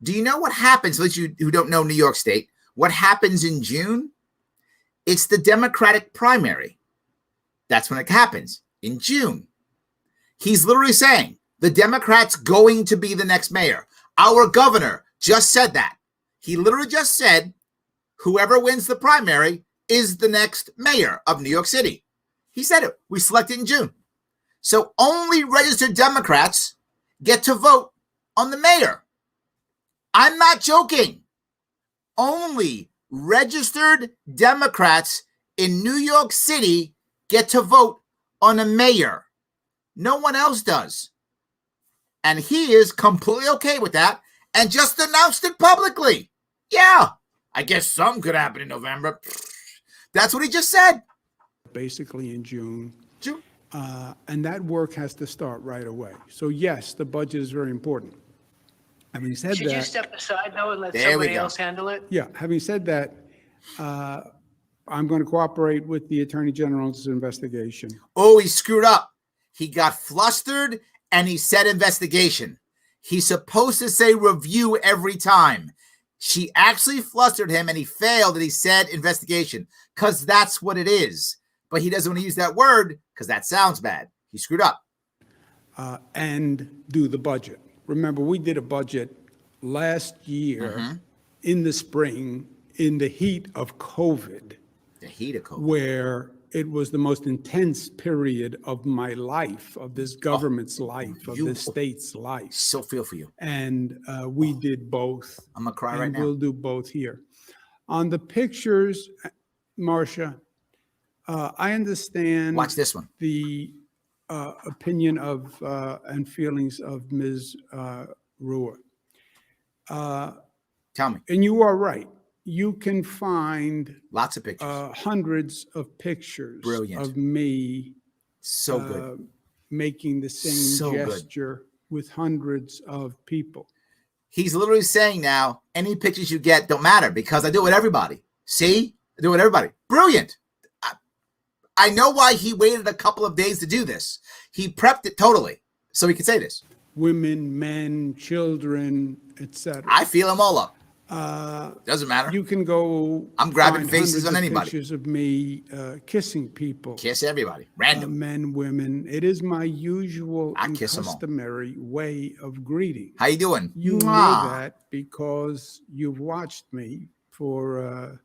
Do you know what happens, those of you who don't know New York State, what happens in June? It's the Democratic primary. That's when it happens, in June. He's literally saying the Democrat's going to be the next mayor. Our governor just said that. He literally just said whoever wins the primary is the next mayor of New York City. He said it. We selected in June. So only registered Democrats get to vote on the mayor. I'm not joking. Only registered Democrats in New York City get to vote on a mayor. No one else does. And he is completely okay with that and just announced it publicly. Yeah, I guess something could happen in November. That's what he just said. basically in June. June. And that work has to start right away. So yes, the budget is very important. Having said Should you that, step aside now and let There we somebody go. else handle it? yeah, having said that, I'm going to cooperate with the Attorney General's investigation. Oh, he screwed up. He got flustered and he said investigation. He's supposed to say review every time. She actually flustered him and he failed and he said investigation because that's what it is. But he doesn't want to use that word because that sounds bad. He screwed up. And do the budget. Remember, we did a budget last year in the spring in the heat of COVID, The heat of COVID. where it was the most intense period of my life, of this government's life, of you- this state's life. So feel for you. And we did both. I'm going to cry right And now. we'll do both here. On the pictures, Marcia, I understand Watch this one. the opinion of and feelings of Ms. Ruhr. Tell me. And you are right. You can find Lots of pictures. hundreds of pictures Brilliant. of me So good. making the same So good. gesture with hundreds of people. He's literally saying now, any pictures you get don't matter because I do it with everybody. See? I do it with everybody. Brilliant. I know why he waited a couple of days to do this. He prepped it totally so he could say this. Women, men, children, etc. I feel them all up. Doesn't matter. You can go. I'm grabbing find faces hundreds on of anybody. Pictures of me kissing people, Kiss everybody. Random. men, women. It is my usual I and kiss 'em all. customary way of greeting. How you doing? You know Mwah. that because you've watched me for,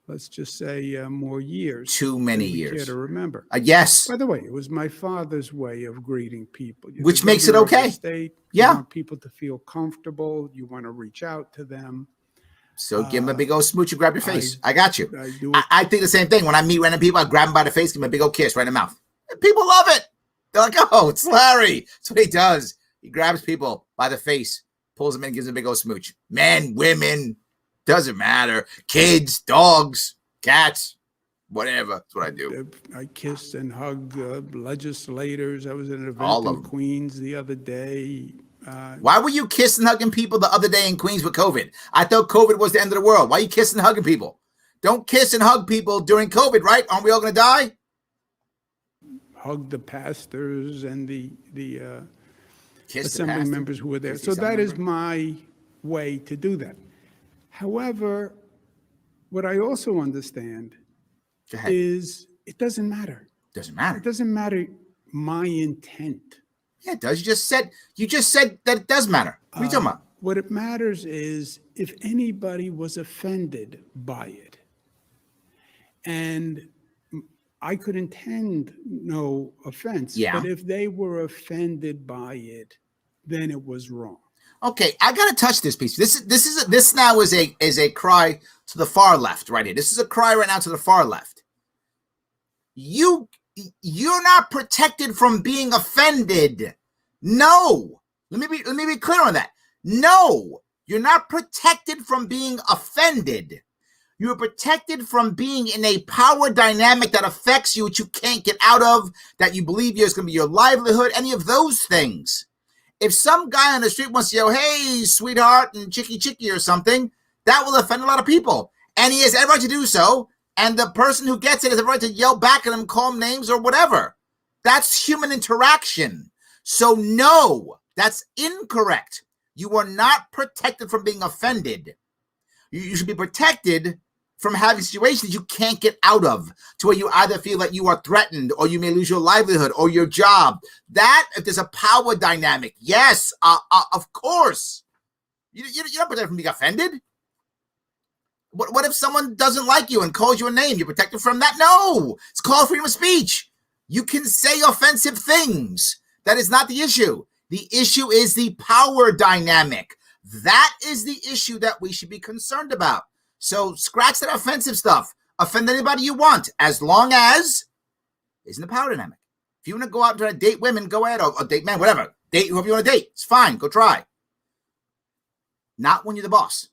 let's just say, more years. Too many than we care years. to remember. Yes. By the way, it was my father's way of greeting people. You're Which the makes it governor of the okay. state. Yeah. You want people to feel comfortable. You want to reach out to them. So give him a big old smooch and grab your face. I got you. I do it. I think the same thing. When I meet random people, I grab them by the face, give them a big old kiss right in the mouth. And people love it. They're like, oh, it's Larry. That's what he does. He grabs people by the face, pulls them in, gives them a big old smooch. Men, women, doesn't matter. Kids, dogs, cats, whatever. That's what I do. I kissed and hugged legislators. I was at an event All of in them. Queens the other day. Why were you kissing, hugging people the other day in Queens with COVID? I thought COVID was the end of the world. Why are you kissing and hugging people? Don't kiss and hug people during COVID, right? Aren't we all going to die? Hugged the pastors and the Kiss the assembly pastor. members who were there. Kiss the So that assembly is member. my way to do that. However, what I also understand Go ahead. is it doesn't matter. Doesn't matter. It doesn't matter my intent. Yeah, it does. You just said that it does matter. What are you talking about? What it matters is if anybody was offended by it. And I could intend no offense. Yeah. But if they were offended by it, then it was wrong. Okay, I gotta touch this piece. This now is a cry to the far left right here. This is a cry right now to the far left. You're not protected from being offended. No. Let me be clear on that. No, you're not protected from being offended. You are protected from being in a power dynamic that affects you, which you can't get out of, that you believe is going to be your livelihood, any of those things. If some guy on the street wants to yell, hey, sweetheart, and chicky or something, that will offend a lot of people. And he has every right to do so. And the person who gets it has every right to yell back at him, call him names or whatever. That's human interaction. So no, that's incorrect. You are not protected from being offended. You should be protected from having situations you can't get out of, to where you either feel that you are threatened or you may lose your livelihood or your job. That, if there's a power dynamic, yes, of course. You're not protected from being offended. What if someone doesn't like you and calls you a name? You're protected from that? No, it's called freedom of speech. You can say offensive things. That is not the issue. The issue is the power dynamic. That is the issue that we should be concerned about. So scratch that offensive stuff. Offend anybody you want, as long as it's in the power dynamic. If you want to go out and try to date women, go ahead, or date men, whatever. Date whoever you want to date. It's fine. Go try. Not when you're the boss.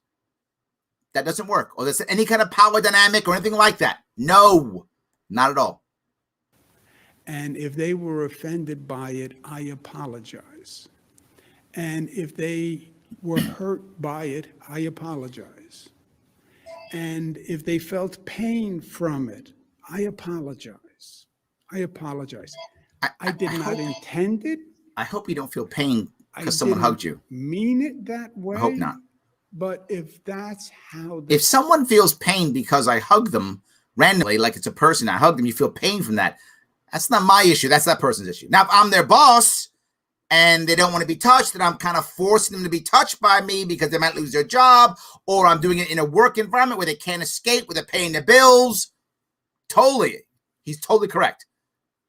That doesn't work. Or there's any kind of power dynamic or anything like that. No, not at all. And if they were offended by it, I apologize. And if they were hurt by it, I apologize. And if they felt pain from it, I apologize. I apologize. I did not intend it. I hope you don't feel pain because someone hugged you. Mean it that way. I hope not. But if that's how... If someone feels pain because I hug them randomly, like it's a person, I hug them, you feel pain from that, that's not my issue. That's that person's issue. Now, if I'm their boss and they don't want to be touched, and I'm kind of forcing them to be touched by me because they might lose their job, or I'm doing it in a work environment where they can't escape, where they're paying their bills, totally. He's totally correct.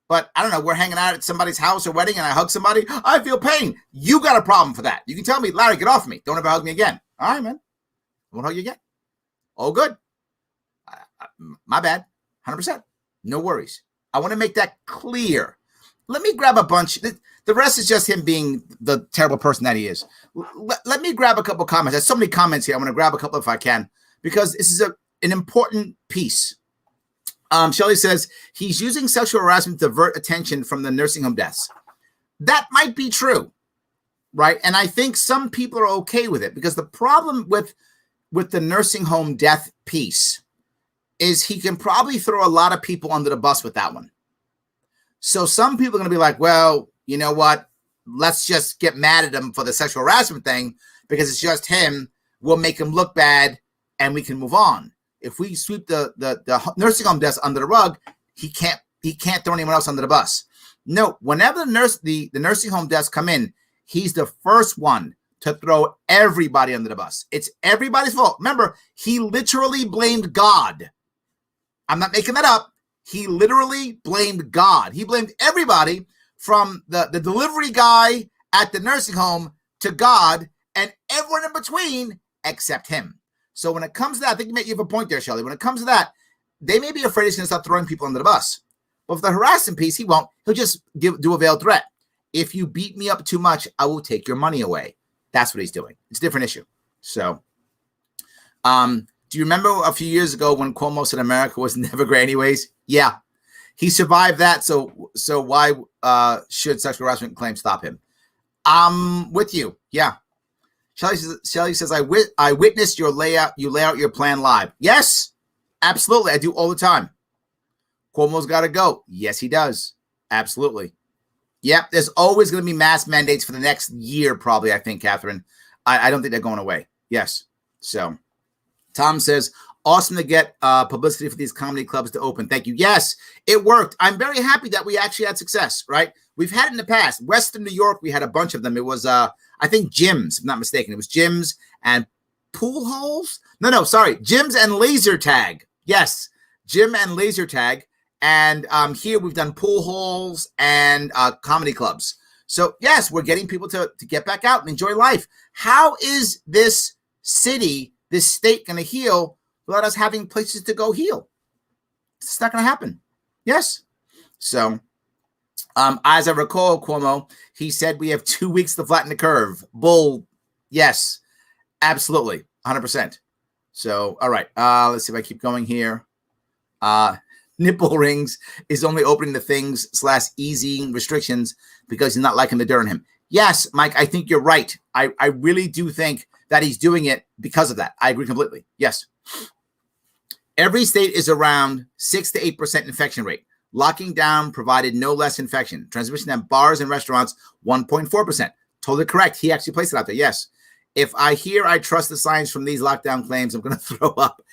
But I don't know, we're hanging out at somebody's house or wedding and I hug somebody, I feel pain. You got a problem for that. You can tell me, Larry, get off me. Don't ever hug me again. All right, man. I won't hug you again. All good. My bad. 100%. No worries. I want to make that clear. Let me grab a bunch. The rest is just him being the terrible person that he is. Let me grab a couple comments. There's so many comments here. I'm going to grab a couple if I can, because this is an important piece. Shelley says he's using sexual harassment to divert attention from the nursing home deaths. That might be true, right? And I think some people are okay with it, because the problem with the nursing home death piece is he can probably throw a lot of people under the bus with that one. So some people are going to be like, well, you know what? Let's just get mad at him for the sexual harassment thing because it's just him. We'll make him look bad and we can move on. If we sweep the nursing home deaths under the rug, he can't throw anyone else under the bus. No, whenever the nursing home deaths come in, he's the first one to throw everybody under the bus. It's everybody's fault. Remember, he literally blamed God. I'm not making that up. He literally blamed God. He blamed everybody from the delivery guy at the nursing home to God and everyone in between except him. So when it comes to that, I think you have a point there, Shelley. When it comes to that, they may be afraid he's going to start throwing people under the bus. But for the harassment piece, he won't. He'll just do a veiled threat. If you beat me up too much, I will take your money away. That's what he's doing. It's a different issue. So, do you remember a few years ago when Cuomo said America was never great anyways? Yeah. He survived that, so why should sexual harassment claims stop him? I'm with you. Yeah. Shelley says, I witnessed your layout. You lay out your plan live. Yes, absolutely. I do all the time. Cuomo's got to go. Yes, he does. Absolutely. Yep. There's always going to be mass mandates for the next year, probably, I think, Catherine. I don't think they're going away. Yes. So Tom says, awesome to get publicity for these comedy clubs to open. Thank you. Yes, it worked. I'm very happy that we actually had success, right? We've had it in the past. Western New York, we had a bunch of them. It was, I think, gyms, if I'm not mistaken. It was gyms and pool halls. No, sorry. Gyms and laser tag. Yes, gym and laser tag. And here we've done pool halls and comedy clubs. So, yes, we're getting people to get back out and enjoy life. How is this city, this state going to heal without us having places to go heal? It's not going to happen. Yes. So, as I recall, Cuomo, he said we have 2 weeks to flatten the curve. Bull. Yes, absolutely. 100%. So, all right. Let's see if I keep going here. Nipple rings is only opening the things / easing restrictions because he's not liking the dirt on him. Yes, Mike, I think you're right. I really do think that he's doing it because of that. I agree completely. Yes. Every state is around 6 to 8% infection rate. Locking down provided no less infection. Transmission at bars and restaurants, 1.4%. Totally correct. He actually placed it out there. Yes. If I trust the science from these lockdown claims, I'm going to throw up.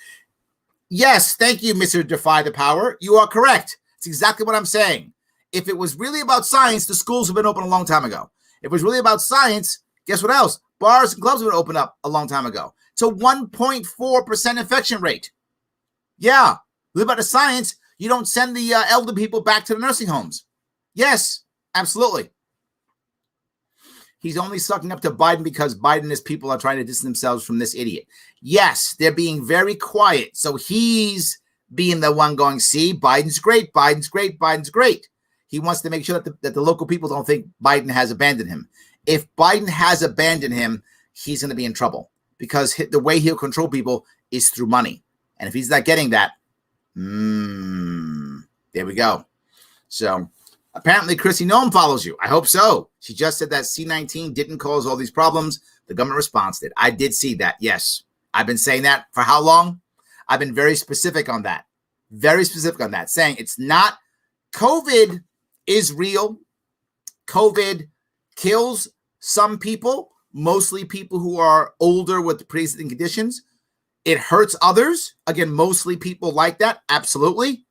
Yes. Thank you, Mr. Defy the Power. You are correct. It's exactly what I'm saying. If it was really about science, the schools have been open a long time ago. If it was really about science, guess what else? Bars and clubs have been opened up a long time ago. It's a 1.4% infection rate. Yeah. Live about the science. You don't send the elder people back to the nursing homes. Yes, absolutely. He's only sucking up to Biden because Biden and his people are trying to distance themselves from this idiot. Yes, they're being very quiet. So he's being the one going, see, Biden's great, Biden's great, Biden's great. He wants to make sure that the local people don't think Biden has abandoned him. If Biden has abandoned him, he's going to be in trouble because the way he'll control people is through money. And if he's not getting that, there we go. So apparently Chrissy Noem follows you. I hope so. She just said that C-19 didn't cause all these problems. The government response did. I did see that. Yes. I've been saying that for how long? I've been very specific on that. Very specific on that, saying it's not COVID is real. COVID kills some people, mostly people who are older with pre-existing conditions. It hurts others. Again, mostly people like that. Absolutely.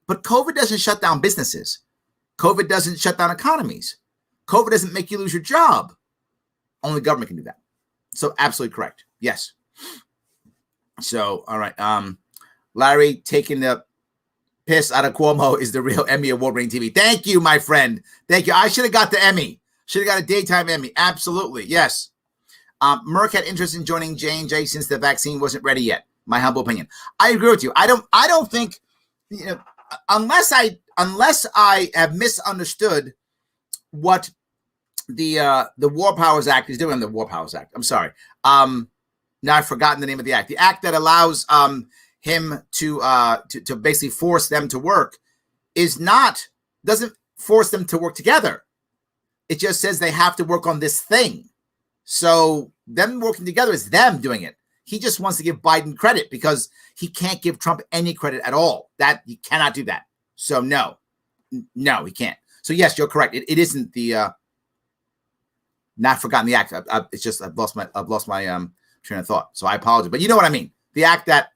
But COVID doesn't shut down businesses. COVID doesn't shut down economies. COVID doesn't make you lose your job. Only government can do that. So absolutely correct. Yes. So, all right. Larry taking the piss out of Cuomo is the real Emmy award-winning TV. Thank you, my friend. Thank you. I should have got the Emmy. Should have got a daytime Emmy. Absolutely. Yes. Merck had interest in joining J&J since the vaccine wasn't ready yet. My humble opinion. I agree with you. I don't think, unless I have misunderstood what the War Powers Act is doing. The War Powers Act. I'm sorry. Now I've forgotten the name of the act. The act that allows him to basically force them to work doesn't force them to work together. It just says they have to work on this thing. So them working together is them doing it. He just wants to give Biden credit because he can't give Trump any credit at all. That he cannot do that. So no, he can't. So yes, you're correct. It isn't the not forgotten the act. It's just I've lost my train of thought. So I apologize. But you know what I mean. The act that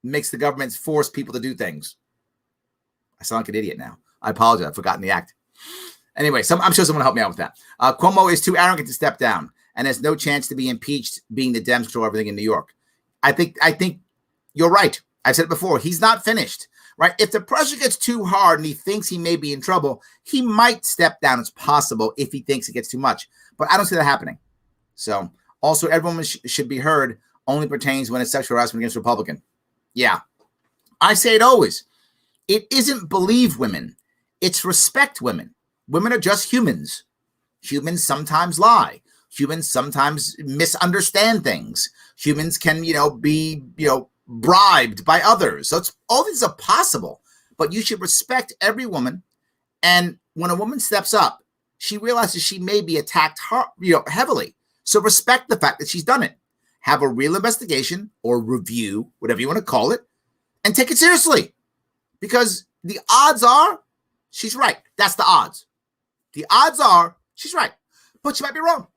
makes the government force people to do things. I sound like an idiot now. I apologize. I've forgotten the act. Anyway, I'm sure someone will help me out with that. Cuomo is too arrogant to step down and has no chance to be impeached, being the Dems control everything in New York. I think you're right. I've said it before. He's not finished, right? If the pressure gets too hard and he thinks he may be in trouble, he might step down. It's possible if he thinks it gets too much. But I don't see that happening. So also, every woman should be heard only pertains when it's sexual harassment against a Republican. Yeah. I say it always. It isn't believe women. It's respect women. Women are just humans. Humans sometimes lie. Humans sometimes misunderstand things. Humans can, be, bribed by others. So all these are possible, but you should respect every woman. And when a woman steps up, she realizes she may be attacked heavily. So respect the fact that she's done it. Have a real investigation or review, whatever you want to call it, and take it seriously. Because the odds are she's right. That's the odds. The odds are she's right, but she might be wrong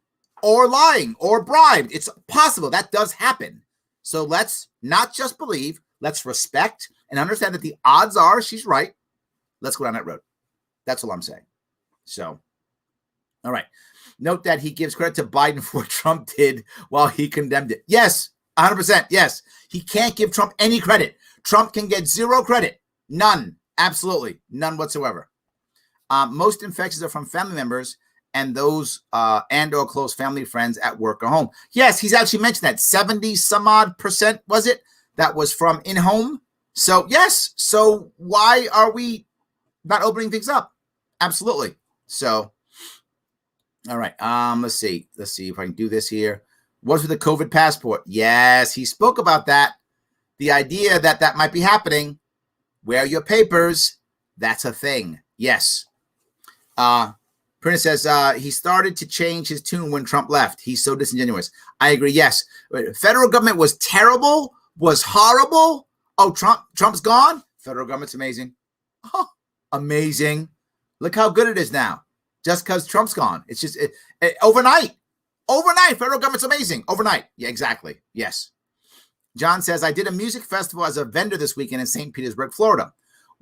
or lying or bribed. It's possible. That does happen. So let's not just believe, let's respect and understand that the odds are she's right. Let's go down that road. That's all I'm saying. So, all right. Note that he gives credit to Biden for what Trump did while he condemned it. Yes, 100%. Yes. He can't give Trump any credit. Trump can get zero credit. None. Absolutely. None whatsoever. Most infections are from family members and those and or close family friends at work or home. Yes, he's actually mentioned that 70 some odd %, was it? That was from in-home. So yes. So why are we not opening things up? Absolutely. So, all right. Let's see if I can do this here. What's with the COVID passport? Yes, he spoke about that. The idea that that might be happening. Wear your papers. That's a thing. Yes. Prince says he started to change his tune when Trump left. He's so disingenuous. I agree. Yes. Federal government was terrible, was horrible. Oh, Trump's gone. Federal government's amazing. Oh, amazing. Look how good it is now. Just because Trump's gone. It's just overnight. Overnight. Federal government's amazing. Overnight. Yeah, exactly. Yes. John says, I did a music festival as a vendor this weekend in St. Petersburg, Florida.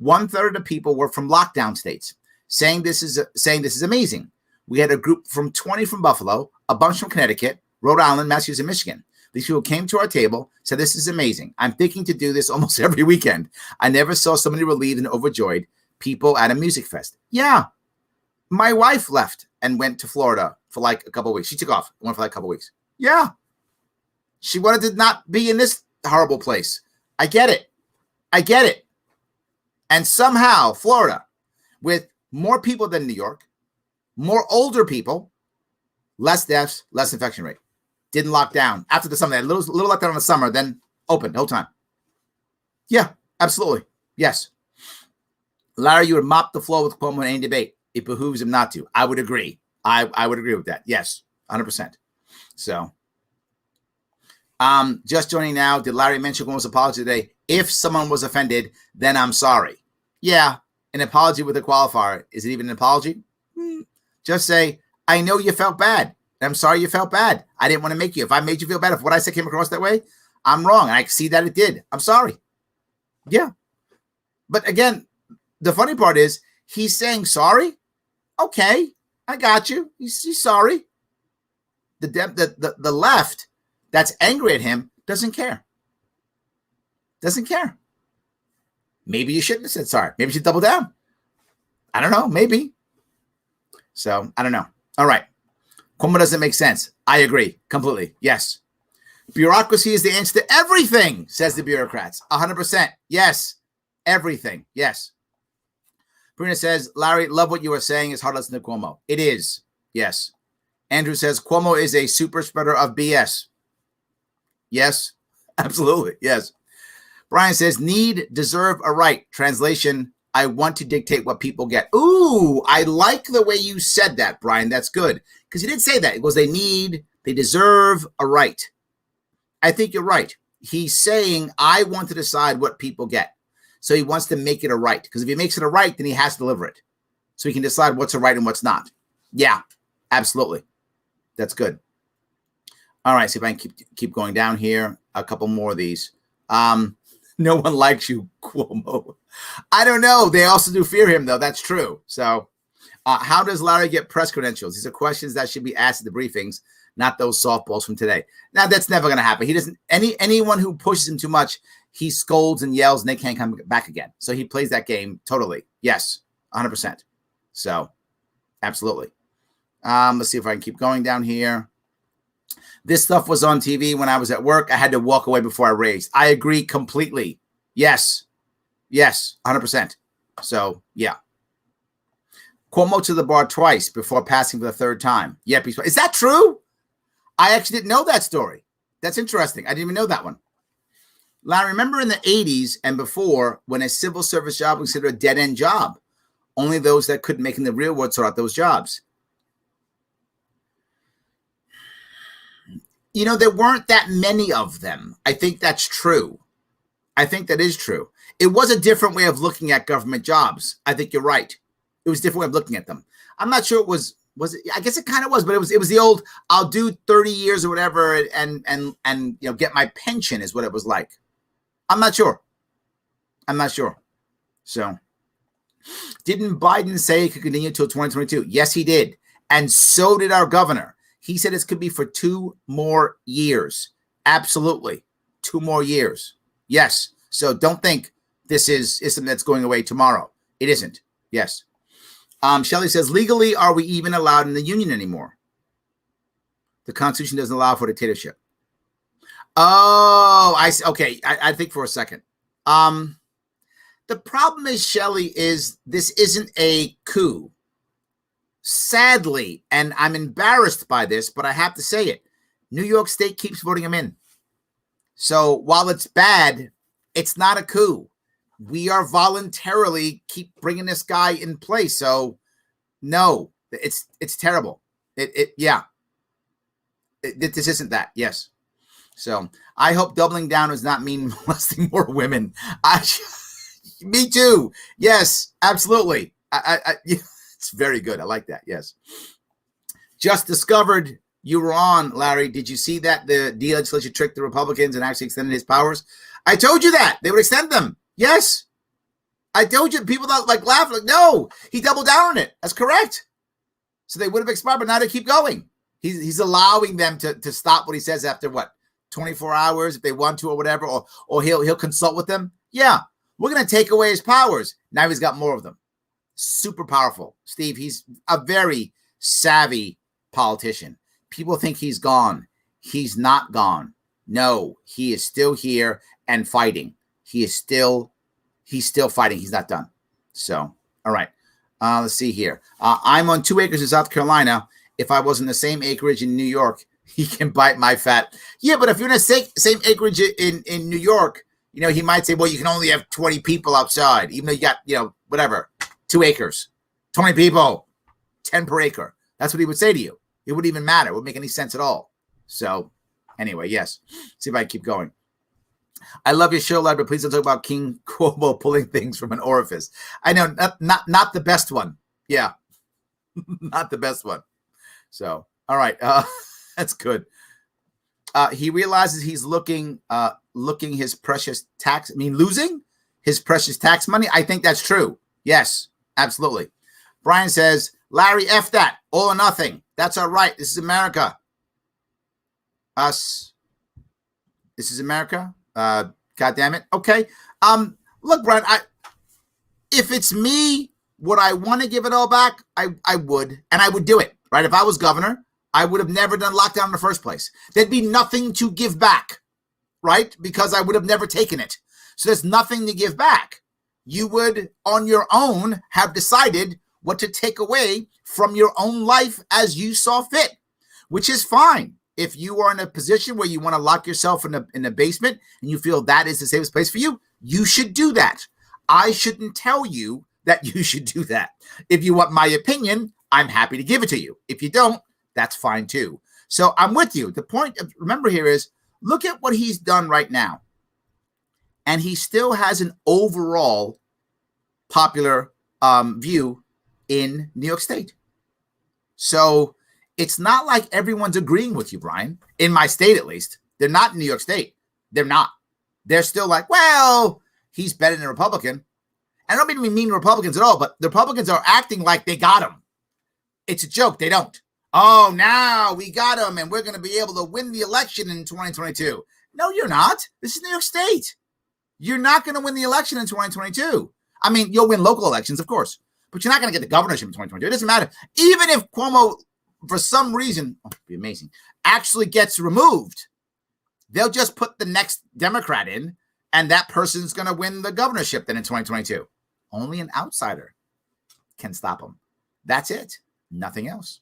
1/3 of the people were from lockdown states, saying this is amazing. We had a group from 20 from Buffalo, a bunch from Connecticut, Rhode Island, Massachusetts, and Michigan. These people came to our table, said this is amazing. I'm thinking to do this almost every weekend. I never saw so many relieved and overjoyed people at a music fest. Yeah. My wife left and went to Florida for like a couple of weeks. She took off, went for like a couple of weeks. Yeah. She wanted to not be in this horrible place. I get it. I get it. And somehow Florida, with more people than New York, more older people, less deaths, less infection rate. Didn't lock down. After the summer, they had a little lockdown in the summer, then open the whole time. Yeah, absolutely. Yes. Larry, you would mop the floor with Cuomo in any debate. It behooves him not to. I would agree. I would agree with that. Yes, 100%. So, just joining now, did Larry mention Cuomo's apology today? If someone was offended, then I'm sorry. Yeah, an apology with a qualifier. Is it even an apology? Just say, I know you felt bad. I'm sorry you felt bad. I didn't want to make you. If I made you feel bad, if what I said came across that way, I'm wrong. I see that it did. I'm sorry. Yeah. But again, the funny part is he's saying sorry. Okay, I got you. He's sorry. The left that's angry at him doesn't care. Doesn't care. Maybe you shouldn't have said sorry. Maybe you should double down. I don't know. Maybe. So I don't know. All right. Cuomo doesn't make sense. I agree completely. Yes. Bureaucracy is the answer to everything, says the bureaucrats. 100%. Yes. Everything. Yes. Bruna says, Larry, love what you were saying. It's hard to listen to Cuomo. It is. Yes. Andrew says, Cuomo is a super spreader of BS. Yes. Absolutely. Yes. Brian says, need, deserve, a right. Translation, I want to dictate what people get. Ooh, I like the way you said that, Brian. That's good. Because he did say that. It was they need, they deserve a right. I think you're right. He's saying, I want to decide what people get. So he wants to make it a right. Because if he makes it a right, then he has to deliver it. So he can decide what's a right and what's not. Yeah, absolutely. That's good. All right, see if I can keep going down here. A couple more of these. No one likes you, Cuomo. I don't know. They also do fear him, though. That's true. So how does Larry get press credentials? These are questions that should be asked at the briefings, not those softballs from today. Now, that's never going to happen. He doesn't, anyone who pushes him too much, he scolds and yells and they can't come back again. So he plays that game totally. Yes, 100%. So absolutely. Let's see if I can keep going down here. This stuff was on TV when I was at work. I had to walk away before I raised. I agree completely. Yes. Yes, 100%. So, yeah. Cuomo to the bar twice before passing for the third time. Yep. Is that true? I actually didn't know that story. That's interesting. I didn't even know that one. Larry, remember in the 80s and before when a civil service job was considered a dead-end job? Only those that couldn't make it in the real world sought out those jobs. You know, there weren't that many of them. I think that's true. I think that is true. It was a different way of looking at government jobs. I think you're right. It was a different way of looking at them. I'm not sure it was it? I guess it kind of was, but it was the old, I'll do 30 years or whatever and you know, get my pension is what it was like. I'm not sure. I'm not sure. So didn't Biden say it could continue until 2022? Yes, he did. And so did our governor. He said this could be for 2 more years. Absolutely. 2 more years. Yes. So don't think this is something that's going away tomorrow. It isn't. Yes. Shelley says, legally, are we even allowed in the union anymore? The Constitution doesn't allow for dictatorship. Oh, I see. Okay. I think for a second. The problem is, Shelley, is this isn't a coup. Sadly, and I'm embarrassed by this, but I have to say it, New York State keeps voting him in. So while it's bad, it's not a coup. We are voluntarily keep bringing this guy in place. So no, it's terrible. This isn't that. Yes. So I hope doubling down does not mean molesting more women. Me too. Yes, absolutely. It's very good. I like that. Yes. Just discovered you were on, Larry. Did you see that the D legislature tricked the Republicans and actually extended his powers? I told you that they would extend them. Yes. I told you. People that like laugh like, no, he doubled down on it. That's correct. So they would have expired, but now they keep going. He's allowing them to stop what he says after what, 24 hours if they want to or whatever, or he'll consult with them. Yeah, we're going to take away his powers. Now he's got more of them. Super powerful. Steve, he's a very savvy politician. People think he's gone. He's not gone. No, he is still here and fighting. He's still fighting. He's not done. So, all right. Let's see here. I'm on 2 acres in South Carolina. If I was in the same acreage in New York, he can bite my fat. Yeah, but if you're in the same acreage in New York, he might say, well, you can only have 20 people outside, even though you got, whatever, 2 acres, 20 people, 10 per acre. That's what he would say to you. It wouldn't even matter. It wouldn't make any sense at all. So anyway, yes. See if I can keep going. I love your show, Larry, but please don't talk about King Cuomo pulling things from an orifice. I know, not the best one. Yeah, not the best one. So, all right, that's good. He realizes he's losing his precious losing his precious tax money. I think that's true. Yes, absolutely. Brian says, Larry, F that, all or nothing. That's all right. This is America. Us. This is America. God damn it. Okay. Look, Brian, if it's me, would I want to give it all back? I would, and I would do it, right? If I was governor, I would have never done lockdown in the first place. There'd be nothing to give back, right? Because I would have never taken it. So there's nothing to give back. You would, on your own, have decided what to take away from your own life as you saw fit, which is fine. If you are in a position where you want to lock yourself in the basement and you feel that is the safest place for you, you should do that. I shouldn't tell you that you should do that. If you want my opinion, I'm happy to give it to you. If you don't, that's fine too. So I'm with you. The point of remember here is look at what he's done right now. And he still has an overall popular view in New York State. So it's not like everyone's agreeing with you, Brian. In my state, at least. They're not in New York State. They're not. They're still like, well, he's better than a Republican. I don't mean to be mean to Republicans at all, but the Republicans are acting like they got him. It's a joke. They don't. Oh, now we got him and we're going to be able to win the election in 2022. No, you're not. This is New York State. You're not going to win the election in 2022. I mean, you'll win local elections, of course, but you're not going to get the governorship in 2022. It doesn't matter. Even if Cuomo, for some reason, it'd be amazing, actually gets removed, they'll just put the next Democrat in, and that person's going to win the governorship then in 2022. Only an outsider can stop him. That's it. Nothing else.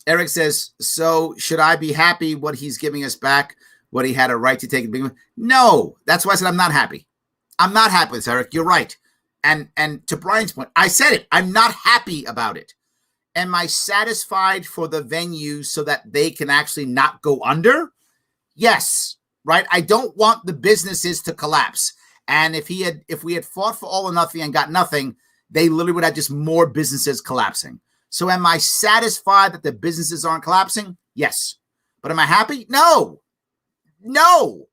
Eric says, so should I be happy what he's giving us back, what he had a right to take? No, that's why I said I'm not happy. I'm not happy with this, Eric. You're right. And to Brian's point, I said it. I'm not happy about it. Am I satisfied for the venues so that they can actually not go under? Yes, right? I don't want the businesses to collapse. And if we had fought for all or nothing and got nothing, they literally would have just more businesses collapsing. So am I satisfied that the businesses aren't collapsing? Yes. But am I happy? No. No.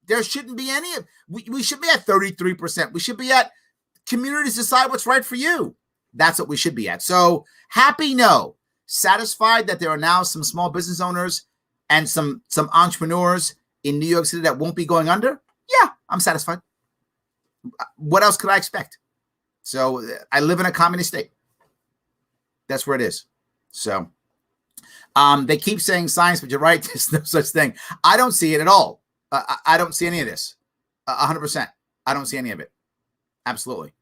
There shouldn't be any. We should be at 33%. We should be at communities decide what's right for you. That's what we should be at. So happy, no. Satisfied that there are now some small business owners and some entrepreneurs in New York City that won't be going under? Yeah, I'm satisfied. What else could I expect? So I live in a communist state. That's where it is. So they keep saying science, but you're right. There's no such thing. I don't see it at all. I don't see any of this. 100%. I don't see any of it. Absolutely.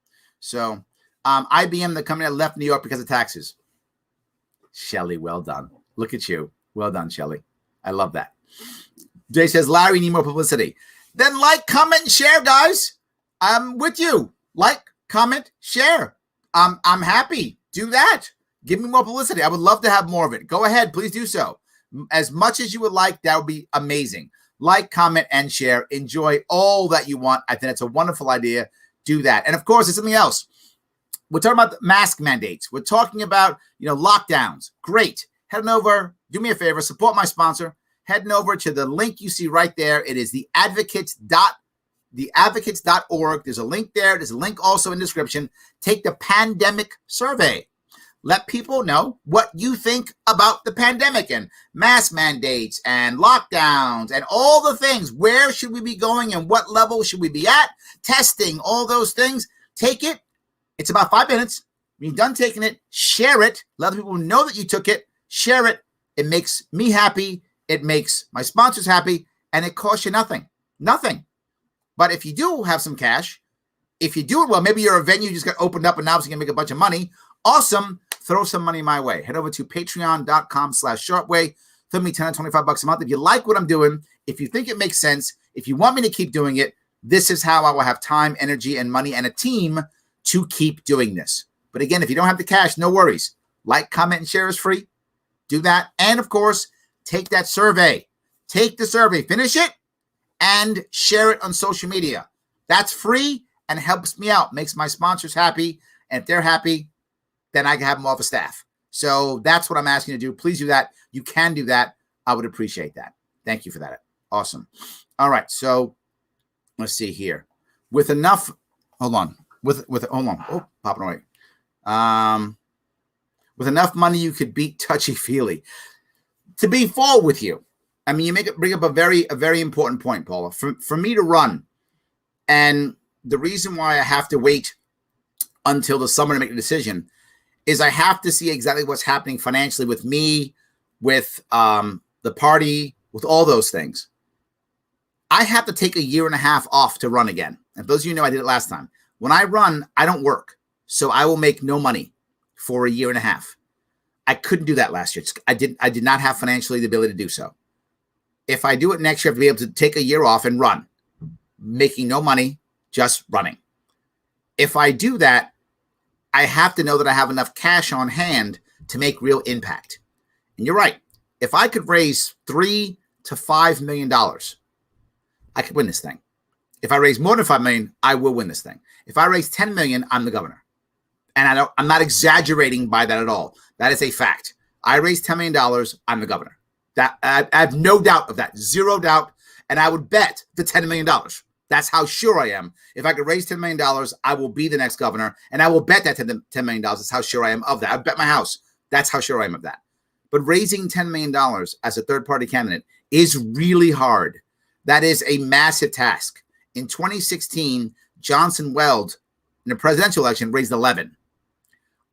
So IBM, the company that left New York because of taxes. Shelley, well done. Look at you. Well done, Shelley. I love that. Jay says, Larry, need more publicity. Then like, comment, and share, guys. I'm with you. Like, comment, share. I'm happy. Do that. Give me more publicity. I would love to have more of it. Go ahead. Please do so. As much as you would like, that would be amazing. Like, comment, and share. Enjoy all that you want. I think it's a wonderful idea. Do that. And of course, there's something else. We're talking about the mask mandates. We're talking about, lockdowns. Great. Head on over. Do me a favor. Support my sponsor. Heading over to the link you see right there. It is theadvocates.org. There's a link there. There's a link also in the description. Take the pandemic survey. Let people know what you think about the pandemic and mask mandates and lockdowns and all the things. Where should we be going and what level should we be at? Testing, all those things. Take it. It's about 5 minutes. When you're done taking it, share it. Let other people know that you took it. Share it. It makes me happy. It makes my sponsors happy. And it costs you nothing. Nothing. But if you do have some cash, if you do it well, maybe you're a venue just got opened up and now it's going to make a bunch of money. Awesome. Throw some money my way. Head over to patreon.com/sharpeway. Throw me $10 or $25 a month. If you like what I'm doing, if you think it makes sense, if you want me to keep doing it, this is how I will have time, energy, and money and a team to keep doing this. But again, if you don't have the cash, no worries. Like, comment, and share is free. Do that. And of course, take that survey. Take the survey, finish it, and share it on social media. That's free and helps me out, makes my sponsors happy. And if they're happy, then I can have them off of staff. So that's what I'm asking you to do. Please do that. You can do that. I would appreciate that. Thank you for that. Awesome. All right. So let's see here. With enough, hold on. Oh, popping away. With enough money, you could beat touchy-feely. To be full with you, I mean, bring up a very important point, Paula. For me to run, and the reason why I have to wait until the summer to make a decision is I have to see exactly what's happening financially with me, with the party, with all those things. I have to take a year and a half off to run again. And those of you know I did it last time. When I run, I don't work. So I will make no money for a year and a half. I couldn't do that last year. I did not have financially the ability to do so. If I do it next year, I have to be able to take a year off and run, making no money, just running. If I do that, I have to know that I have enough cash on hand to make real impact. And you're right. If I could raise $3 to $5 million, I could win this thing. If I raise more than $5 million, I will win this thing. If I raise $10 million, I'm the governor. And I'm not exaggerating by that at all. That is a fact. I raise $10 million, I'm the governor. That I have no doubt of that, zero doubt. And I would bet the $10 million. That's how sure I am. If I could raise $10 million, I will be the next governor. And I will bet that $10 million. That's how sure I am of that. I bet my house. That's how sure I am of that. But raising $10 million as a third-party candidate is really hard. That is a massive task. In 2016, Johnson Weld, in the presidential election, raised 11.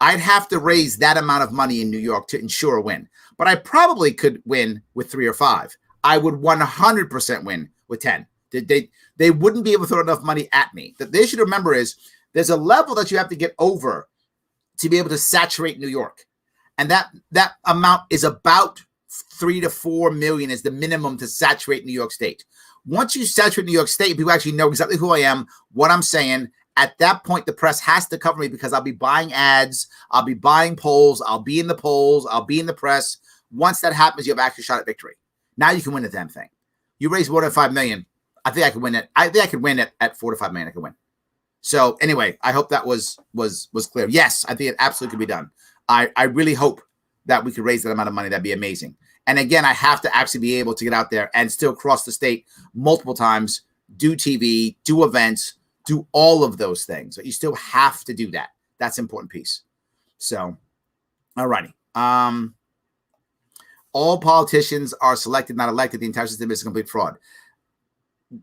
I'd have to raise that amount of money in New York to ensure a win. But I probably could win with 3 or 5. I would 100% win with 10. They wouldn't be able to throw enough money at me. That they should remember is there's a level that you have to get over to be able to saturate New York. And that amount is about 3 to 4 million is the minimum to saturate New York State. Once you saturate New York State, people actually know exactly who I am, what I'm saying. At that point, the press has to cover me because I'll be buying ads. I'll be buying polls. I'll be in the polls. I'll be in the press. Once that happens, you have actually shot at victory. Now you can win the damn thing. You raise more than $5 million. I think I could win it. I think I could win it at 4 to 5 million. I could win. So anyway, I hope that was clear. Yes, I think it absolutely could be done. I really hope that we could raise that amount of money. That'd be amazing. And again, I have to actually be able to get out there and still cross the state multiple times, do TV, do events, do all of those things. You still have to do that. That's an important piece. So, all righty. All politicians are selected, not elected. The entire system is a complete fraud.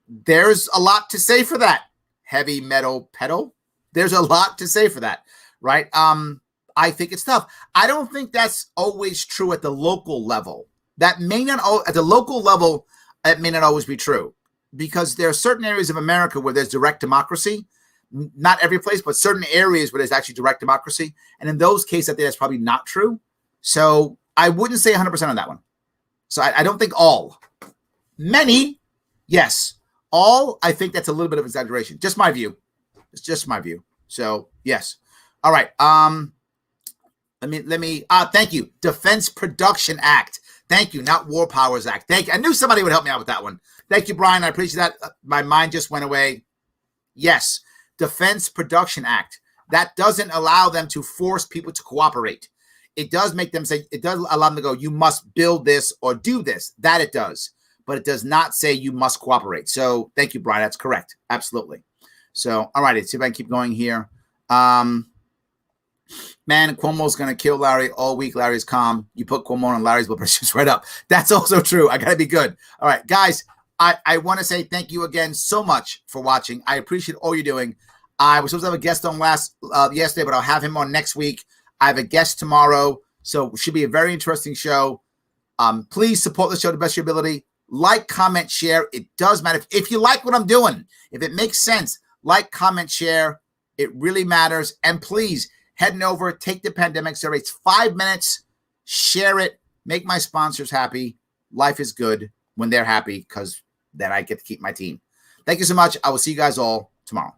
There's a lot to say for that. Heavy metal pedal. There's a lot to say for that, right? I think it's tough. I don't think that's always true at the local level. That may not, at the local level, it may not always be true because there are certain areas of America where there's direct democracy. Not every place, but certain areas where there's actually direct democracy. And in those cases, I think that's probably not true. So I wouldn't say 100% on that one. So I don't think all. Many, yes. All, I think that's a little bit of exaggeration. Just my view. It's just my view. So yes. All right. Let me thank you. Defense Production Act. Thank you. Not War Powers Act. Thank you. I knew somebody would help me out with that one. Thank you, Brian. I appreciate that. My mind just went away. Yes. Defense Production Act. That doesn't allow them to force people to cooperate. It does make them say, it does allow them to go, you must build this or do this. That it does. But it does not say you must cooperate. So thank you, Brian. That's correct. Absolutely. So, all right. Let's see if I can keep going here. Man, Cuomo's going to kill Larry all week. Larry's calm. You put Cuomo on Larry's blood pressure just right up. That's also true. I got to be good. All right, guys, I want to say thank you again so much for watching. I appreciate all you're doing. I was supposed to have a guest on yesterday, but I'll have him on next week. I have a guest tomorrow, so it should be a very interesting show. Please support the show to the best of your ability. Like, comment, share. It does matter. If you like what I'm doing, if it makes sense, like, comment, share. It really matters. And please, head over, take the pandemic survey. It's 5 minutes. Share it. Make my sponsors happy. Life is good when they're happy because then I get to keep my team. Thank you so much. I will see you guys all tomorrow.